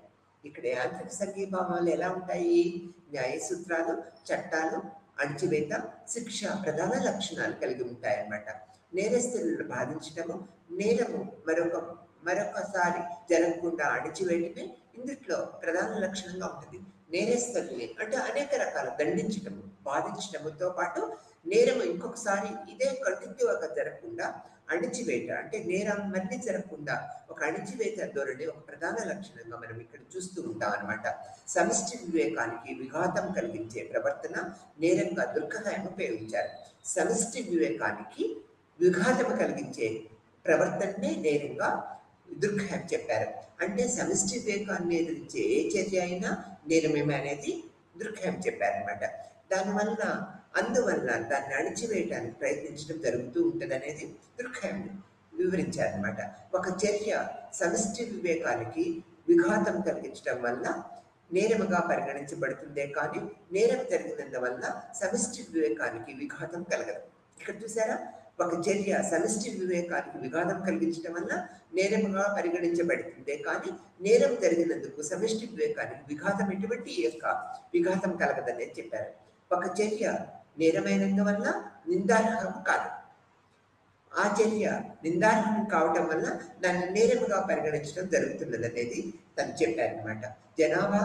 S1: ఇక్కడ యాంత్రిక సంఘీభావాలు ఎలా ఉంటాయి? న్యాయ సూత్రాలు, చట్టాలు, అణచివేత, శిక్ష ప్రధాన లక్షణాలు కలిగి ఉంటాయి అన్నమాట. నేరస్తులను బాధించడము, నేరము మరొకసారి జరగకుండా అణచివేయటమే ఇందుట్లో ప్రధాన లక్షణంగా ఉంటుంది. నేరస్తుల్ని అంటే అనేక రకాల దండించటము, బాధించటముతో పాటు నేరం ఇంకొకసారి ఇదే కంటిన్యూగా జరగకుండా అణిచివేత అంటే నేరం మళ్ళీ జరగకుండా ఒక అణిచివేత ధోరణి ఒక ప్రధాన లక్షణంగా మనం ఇక్కడ చూస్తూ ఉంటాం అనమాట. సమిష్టి వివేకానికి విఘాతం కలిగించే ప్రవర్తన నేరంగా దుర్గహాయం ఉపయోగించారు. సమిష్టి వివేకానికి విఘాతం కలిగించే ప్రవర్తననే నేరంగా దుర్గహాయం చెప్పారు. అంటే సమిష్టి వివేకాన్ని ఎదిరించే ఏ చర్య అయినా నేరమేమే అనేది దుర్గహాయం చెప్పారనమాట. అందువల్ల దాన్ని అణిచివేయడానికి ప్రయత్నించడం జరుగుతూ ఉంటుంది అనేది దుర్గహాయం వివరించారనమాట. ఒక చర్య సమిష్టి వివేకానికి విఘాతం కలిగించడం వల్ల నేరముగా పరిగణించబడుతుందే కానీ నేరం జరిగినందువల్ల సమిష్టి వివేకానికి విఘాతం కలగదు. ఇక్కడ చూసారా, ఒక చర్య సమిష్టి వివేకానికి విఘాతం కలిగించడం వల్ల నేరముగా పరిగణించబడుతుందే కానీ నేరం జరిగినందుకు సమిష్టి వివేకానికి విఘాతం ఎటువంటి యొక్క విఘాతం కలగదనేది చెప్పారు. ఒక చర్య నేరమైనందువల్ల నిందార్హం కాదు. ఆ చర్య నిందార్హం కావటం వల్ల దాన్ని నేరముగా పరిగణించడం జరుగుతున్నది అనేది తను చెప్పారనమాట. జనాభా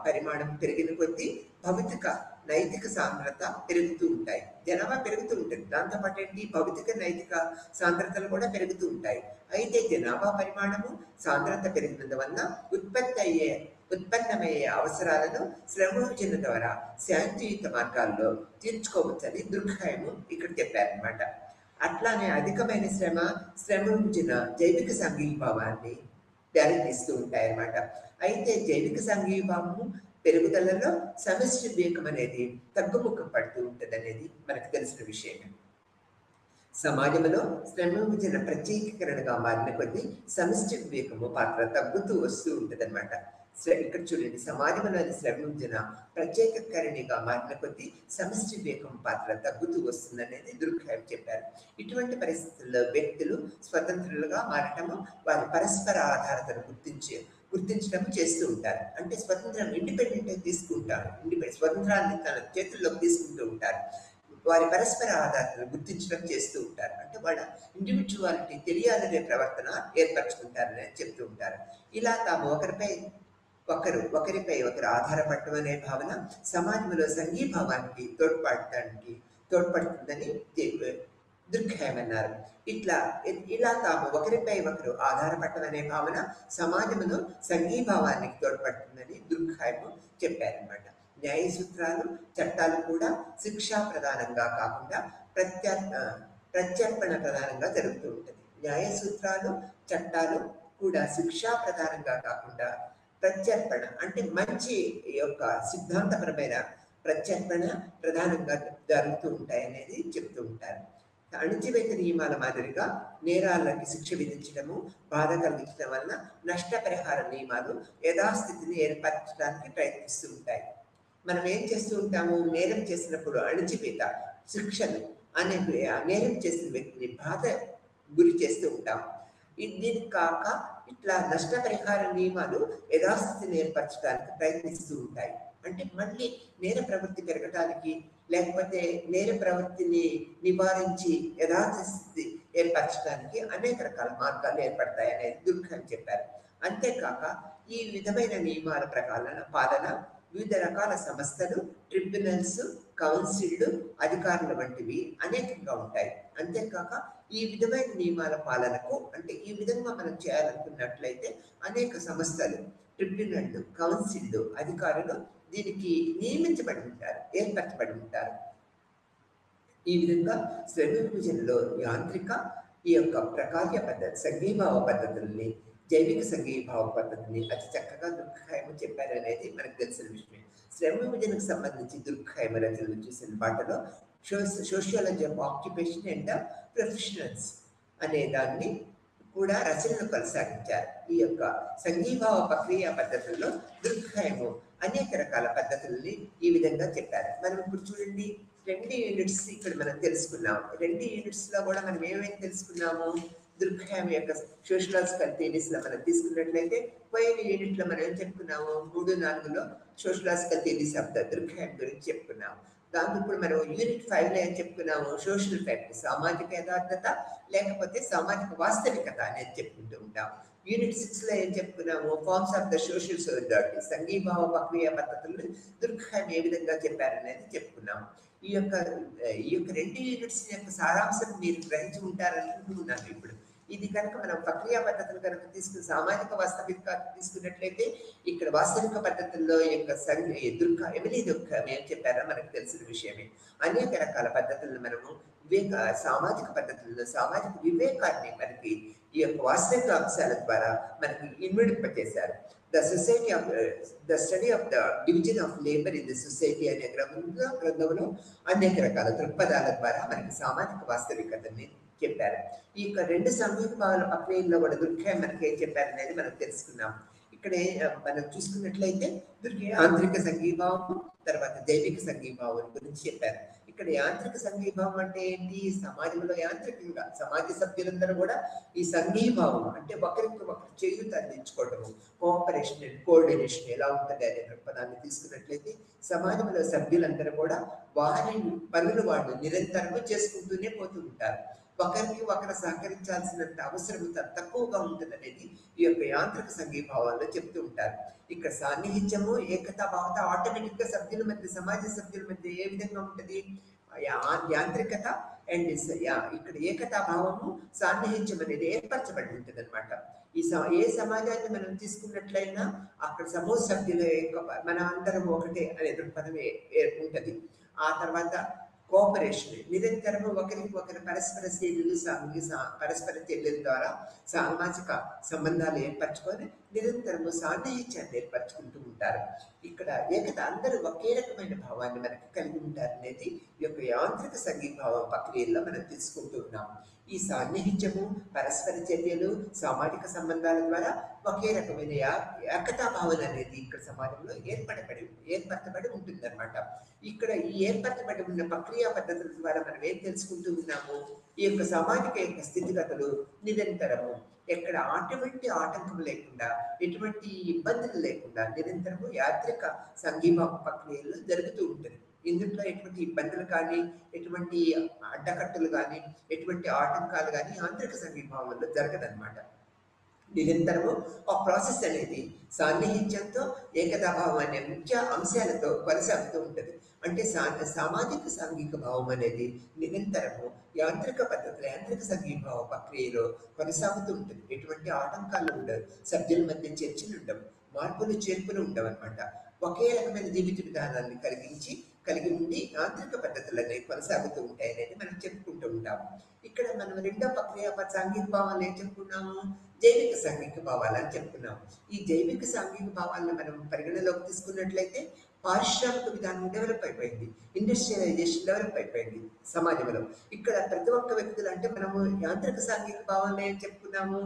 S1: పరిమాణం పెరిగిన కొద్దీ భౌతిక నైతిక సాంద్రత పెరుగుతూ ఉంటాయి. జనాభా పెరుగుతూ ఉంటుంది, దాంతోపాటు ఏంటి భౌతిక నైతిక సాంద్రతలు కూడా పెరుగుతూ ఉంటాయి. అయితే జనాభా పరిమాణము సాంద్రత పెరిగినందువల్ల ఉత్పన్నమయ్యే అవసరాలను శ్రమవిభజన ద్వారా శాంతియుత మార్గాల్లో తీర్చుకోవచ్చని దుర్గహాయము ఇక్కడ చెప్పారనమాట. అట్లానే అధికమైన శ్రమవిభజన జైవిక సంఘీభావాన్ని దారితీస్తూ ఉంటాయన్నమాట. అయితే జైవిక సంఘీభావము పెరుగుదలలో సమిష్టి వివేకం అనేది తగ్గుముఖం పడుతూ ఉంటుంది అనేది మనకు తెలిసిన విషయమే. సమాజంలో శ్రమ విభజన ప్రత్యేకీకరణగా మారిన కొద్దీ సమిష్టి వివేకము పాత్ర తగ్గుతూ వస్తూ ఉంటుంది అనమాట. ఇక్కడ చూడండి, సమాజంలోని శ్రమ విభజన ప్రత్యేకీకరణగా మారిన కొద్దీ సమిష్టి వివేకం పాత్ర తగ్గుతూ వస్తుంది అనేది దుర్గహాయం చెప్పారు. ఇటువంటి పరిస్థితుల్లో వ్యక్తులు స్వతంత్రులుగా మారటము, వారి పరస్పర ఆధారతను గుర్తించడం చేస్తూ ఉంటారు. అంటే స్వతంత్రం ఇండిపెండెంట్ తీసుకుంటారు, స్వతంత్రాన్ని తన చేతుల్లోకి తీసుకుంటూ ఉంటారు. వారి పరస్పర ఆధారాలను గుర్తించడం చేస్తూ ఉంటారు. అంటే వాళ్ళ ఇండివిజువాలిటీ తెలియాలనే ప్రవర్తన ఏర్పరచుకుంటారని చెప్తూ ఉంటారు. ఇలా తాము ఒకరిపై ఒకరు ఆధారపడటం అనే భావన సమాజంలో సంఘీభావానికి తోడ్పడుతుందని దుర్గహాయం అన్నారు. ఇలా తాము ఒకరిపై ఒకరు ఆధారపడటం అనే భావన సమాజంలో సంఘీభావానికి తోడ్పడుతుందని దుర్గహాయము చెప్పారనమాట. న్యాయ సూత్రాలు, చట్టాలు కూడా శిక్షా ప్రధానంగా కాకుండా ప్రత్యర్పణ ప్రధానంగా జరుగుతూ ఉంటుంది. న్యాయ సూత్రాలు, చట్టాలు కూడా శిక్షా ప్రధానంగా కాకుండా ప్రత్యర్పణ అంటే మంచి యొక్క సిద్ధాంతపరమైన ప్రత్యర్పణ ప్రధానంగా జరుగుతూ ఉంటాయనేది చెప్తూ ఉంటారు. అణిచివేత నియమాల మాదిరిగా నేరాలకి శిక్ష విధించడము, బాధ కలిగించడం వలన నష్టపరిహార నియమాలు యథాస్థితిని ఏర్పరచడానికి ప్రయత్నిస్తూ ఉంటాయి. మనం ఏం చేస్తూ ఉంటాము? నేరం చేసినప్పుడు అణిచివేత శిక్షలు అనే నేరం చేసిన వ్యక్తిని బాధ గురి చేస్తూ ఉంటాము. దీనికి కాక ఇట్లా నష్టపరిహార నియమాలు యథాస్థితిని ఏర్పరచడానికి ప్రయత్నిస్తూ ఉంటాయి. అంటే మళ్ళీ నేర ప్రవృత్తి పెరగటానికి లేకపోతే నేర ప్రవృత్తిని నివారించి యథార్థ స్థితి ఏర్పరచడానికి అనేక రకాల మార్గాలు ఏర్పడతాయి అనేది దుర్గహాయం చెప్పారు. అంతేకాక ఈ విధమైన నియమాల పాలన వివిధ రకాల సంస్థలు, ట్రిబ్యునల్స్, కౌన్సిళ్లు, అధికారులు వంటివి అనేకంగా ఉంటాయి. అంతేకాక ఈ విధమైన నియమాల పాలనకు అంటే ఈ విధంగా మనం చేయాలనుకున్నట్లయితే అనేక సంస్థలు, ట్రిబ్యునల్లు, కౌన్సిళ్లు, అధికారులు దీనికి నియమించబడి ఉంటారు, ఏర్పరచబడి ఉంటారు. ఈ విధంగా శ్రమ విభజనలో యాంత్రిక ఈ యొక్క ప్రకార్య పద్ధతి, సంఘీభావ పద్ధతుల్ని, జైవిక సంఘీభావ పద్ధతిని అతి చక్కగా దుర్ఖాయము చెప్పారనేది మనకు తెలిసిన విషయమే. శ్రమ విభజనకు సంబంధించి దుర్ఖాయమ రచనలు చూసిన పాటలో sociology of occupation and professionals అనే దాన్ని కూడా రచనలు కొనసాగించారు. ఈ యొక్క సంఘీభావ ప్రక్రియ పద్ధతుల్లో దుర్ఖాయము అనేక రకాల పద్ధతుల్ని ఈ విధంగా చెప్పారు. మనం ఇప్పుడు చూడండి, 2 యూనిట్స్ ఇక్కడ మనం తెలుసుకున్నాం. 2 యూనిట్స్ లో కూడా మనం ఏమేమి తెలుసుకున్నాము? దుర్ఖాయం యొక్క సోషలాజికల్ థియరీస్ లో మనం తీసుకున్నట్లయితే పోయిన యూనిట్ లో మనం ఏం చెప్పుకున్నాము? 3, 4లో సోషలాజికల్ థియరీస్ ఆఫ్ ద దుర్ఖాయం గురించి చెప్పుకున్నాము. దాంట్లో ఇప్పుడు మనం యూనిట్ 5 లో ఏం చెప్పుకున్నాము? సోషల్ ఫ్యాక్ట్, సామాజిక యథార్థత లేకపోతే సామాజిక వాస్తవికత అనేది చెప్పుకుంటూ ఉంటాం. యూనిట్ 6 లో ఏం చెప్పుకున్నాము? Forms of the social solidarity, సంఘీభావ ప్రక్రియ పద్ధతులను దుర్ఖాయం ఏ విధంగా చెప్పారనేది చెప్పుకున్నాము. ఈ యొక్క 2 యూనిట్స్ యొక్క సారాంశం మీరు గ్రహించి ఉంటారనుకుంటున్నాను. ఇప్పుడు ఇది కనుక మనం ప్రక్రియ పద్ధతులు కనుక తీసుకుని సామాజిక వాస్తవిక తీసుకున్నట్లయితే ఇక్కడ వాస్తవిక పద్ధతుల్లో యొక్క ఎమిలీ దుర్ఖాయం ఏం చెప్పారో మనకు తెలిసిన విషయమే. అనేక రకాల పద్ధతులను మనము సామాజిక పద్ధతుల్లో సామాజిక వివేకాన్ని మనకి ఈ యొక్క వాస్తవిక అంశాల ద్వారా మనకి ఇన్వడింపచేశారు. The study of the division of labour in the society అనే గ్రంథంలో అనేక రకాల దృక్పథాల ద్వారా మనకి సామాజిక వాస్తవికతని చెప్పారు. ఈ యొక్క 2 సంఘీభావాల ప్రక్రియల్లో కూడా దుర్ఖాయం మనకి ఏం చెప్పారు అనేది మనం తెలుసుకున్నాం. ఇక్కడ మనం చూసుకున్నట్లయితే యాంత్రిక సంఘీభావం, తర్వాత జైవిక సంఘీభావం గురించి చెప్పారు. ఇక్కడ యాంత్రిక సంఘీభావం అంటే ఏంటి? సమాజంలో యాంత్రికంగా సమాజ సభ్యులందరూ కూడా ఈ సంఘీభావం అంటే ఒకరికి ఒకరు చేయూత అందించుకోవటము, కోఆపరేషన్ అండ్ కోఆర్డినేషన్ ఎలా ఉంటుంది అనే దృక్పథాన్ని తీసుకున్నట్లయితే సమాజంలో సభ్యులందరూ కూడా వారి పనులు వాళ్ళు నిరంతరము చేసుకుంటూనే పోతూ ఉంటారు. ఒకరికి ఒకరు సహకరించాల్సినంత అవసరం తక్కువగా ఉంటుందనేది ఈ యొక్క యాంత్రిక సంఘీభావాల్లో చెప్తూ ఉంటారు. ఇక్కడ సాన్నిహిత్యము, ఏకతా భావత ఆటోమేటిక్ గా సభ్యుల మధ్య, సమాజ సభ్యుల మధ్య ఏ విధంగా ఉంటుంది? యాంత్రికత అండ్ ఇక్కడ ఏకతా భావము, సాన్నిహిత్యం అనేది ఏర్పరచబడి ఉంటుంది అనమాట. ఏ సమాజాన్ని మనం తీసుకున్నట్లయినా అక్కడ సమూహ సభ్యుల యొక్క మన అందరం ఒకటే అనే దృక్పథం ఉంటుంది. ఆ తర్వాత కోఆపరేషన్, నిరంతరము ఒకరికి ఒకరు పరస్పర పరస్పర చర్యల ద్వారా సామాజిక సంబంధాలు ఏర్పరచుకొని నిరంతరము సాన్నిహిత్యాన్ని ఏర్పరచుకుంటూ ఉంటారు. ఇక్కడ ఏకత, అందరూ ఒకే రకమైన భావాన్ని మనకి కలిగి ఉంటారు అనేది ఈ యొక్క యాంత్రిక సంఘీభావ ప్రక్రియల్లో మనం తీసుకుంటూ ఉన్నాం. ఈ సాన్నిహిత్యము, పరస్పర చర్యలు, సామాజిక సంబంధాల ద్వారా ఒకే రకమైన ఏకతా భావన అనేది ఇక్కడ సమాజంలో ఏర్పరచబడి ఉంటుందన్నమాట. ఇక్కడ ఈ ఏర్పరచబడి ఉన్న ప్రక్రియా పద్ధతుల ద్వారా మనం ఏం తెలుసుకుంటూ ఉన్నాము? ఈ యొక్క సామాజిక యొక్క స్థితిగతులు నిరంతరము ఎక్కడ అటువంటి ఆటంకం లేకుండా, ఎటువంటి ఇబ్బందులు లేకుండా నిరంతరము యాంత్రిక సంఘీభావ ప్రక్రియలు జరుగుతూ ఉంటుంది. ఇందులో ఎటువంటి ఇబ్బందులు కానీ, ఎటువంటి అడ్డకట్టులు కానీ, ఎటువంటి ఆటంకాలు కానీ యాంత్రిక సంఘీభావంలో జరగదన్నమాట. నిరంతరము ఆ ప్రాసెస్ అనేది సాన్నిహిత్యంతో, ఏకతాభావం అనే ముఖ్య అంశాలతో కొనసాగుతూ ఉంటుంది. అంటే సామాజిక సాంఘిక భావం అనేది నిరంతరము యాంత్రిక పద్ధతులు, యాంత్రిక సంఘీభావ ప్రక్రియలో కొనసాగుతూ ఉంటుంది. ఎటువంటి ఆటంకాలు ఉండవు, సభ్యుల మధ్య చర్చలు ఉండవు, మార్పులు చేర్పులు ఉండవు అనమాట. ఒకే రకమైన జీవిత విధానాన్ని కలిగి ఉండి యాంత్రిక పద్ధతులు అనేవి కొనసాగుతూ ఉంటాయి అనేది మనం చెప్పుకుంటూ ఉంటాము. ఇక్కడ మనం రెండో ప్రక్రియ సాంఘిక భావాలు ఏం చెప్పుకున్నాము? జైవిక సాంఘిక భావాలు అని చెప్పుకున్నాము. ఈ జైవిక సాంఘిక భావాలను మనం పరిగణలోకి తీసుకున్నట్లయితే పారిశ్రామిక విధానం డెవలప్ అయిపోయింది, ఇండస్ట్రియలైజేషన్ డెవలప్ అయిపోయింది సమాజంలో. ఇక్కడ ప్రతి ఒక్క వ్యక్తులు అంటే మనము యాంత్రిక సాంఘిక భావాలను ఏం చెప్పుకున్నాము?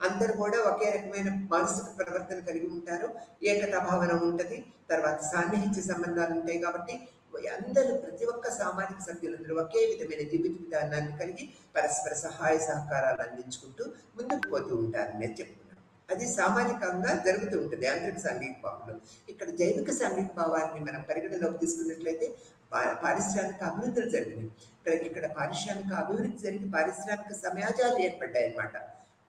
S1: అందరూ కూడా ఒకే రకమైన మానసిక ప్రవర్తన కలిగి ఉంటారు, ఏకతా భావన ఉంటుంది, తర్వాత సాన్నిహిత్య సంబంధాలు ఉంటాయి. కాబట్టి అందరూ ప్రతి ఒక్క సామాజిక సభ్యులందరూ ఒకే విధమైన జీవిత విధానాన్ని కలిగి పరస్పర సహాయ సహకారాలు అందించుకుంటూ ముందుకు పోతూ ఉంటారు నేను చెప్పుకున్నాను. అది సామాజికంగా జరుగుతూ ఉంటుంది యాంత్రిక సాంఘిక భావంలో. ఇక్కడ జైవిక సాంఘిక భావాన్ని మనం పరిగణలోకి తీసుకున్నట్లయితే పారిశ్రామిక అభివృద్ధులు జరిగినాయి. ఇక్కడ పారిశ్రామిక అభివృద్ధి జరిగి పారిశ్రామిక సమాజాలు ఏర్పడ్డాయి అన్నమాట.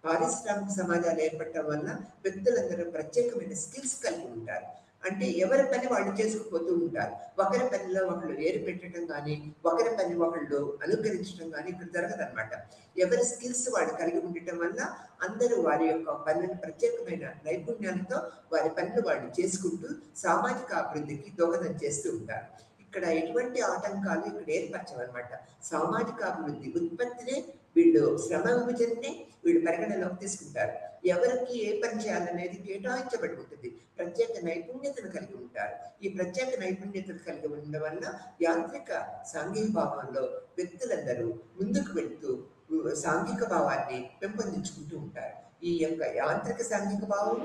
S1: పారిశ్రామిక సమాజాలు ఏర్పడటం వల్ల వ్యక్తులందరూ ప్రత్యేకమైన స్కిల్స్ కలిగి ఉంటారు. అంటే ఎవరి పని వాళ్ళు చేసుకుపోతూ ఉంటారు. ఒకరి పనిలో ఒకళ్ళు ఏరు పెట్టడం గానీ, ఒకరి పని ఒకళ్ళు అనుకరించడం గానీ ఇక్కడ జరగదనమాట. ఎవరి స్కిల్స్ వాళ్ళు కలిగి ఉండటం వల్ల అందరూ వారి యొక్క పనులను ప్రత్యేకమైన నైపుణ్యాలతో వారి పనులు వాళ్ళు చేసుకుంటూ సామాజిక అభివృద్ధికి దోహదం చేస్తూ ఉంటారు. ఇక్కడ ఎటువంటి ఆటంకాలు ఇక్కడ ఏర్పరచవన్నమాట. సామాజిక అభివృద్ధి ఉత్పత్తినే వీళ్ళు శ్రమ విభజననే వీళ్ళు పరిగణలోకి తీసుకుంటారు. ఎవరికి ఏ పని చేయాలనేది కేటాయించబడి ఉంటుంది. ప్రత్యేక నైపుణ్యతను కలిగి ఉంటారు. ఈ ప్రత్యేక నైపుణ్యతను కలిగి ఉండడం వల్ల యాంత్రిక సాంఘిక భావంలో వ్యక్తులందరూ ముందుకు వెళ్తూ సాంఘిక భావాన్ని పెంపొందించుకుంటూ ఉంటారు. ఈ యొక్క యాంత్రిక సాంఘిక భావం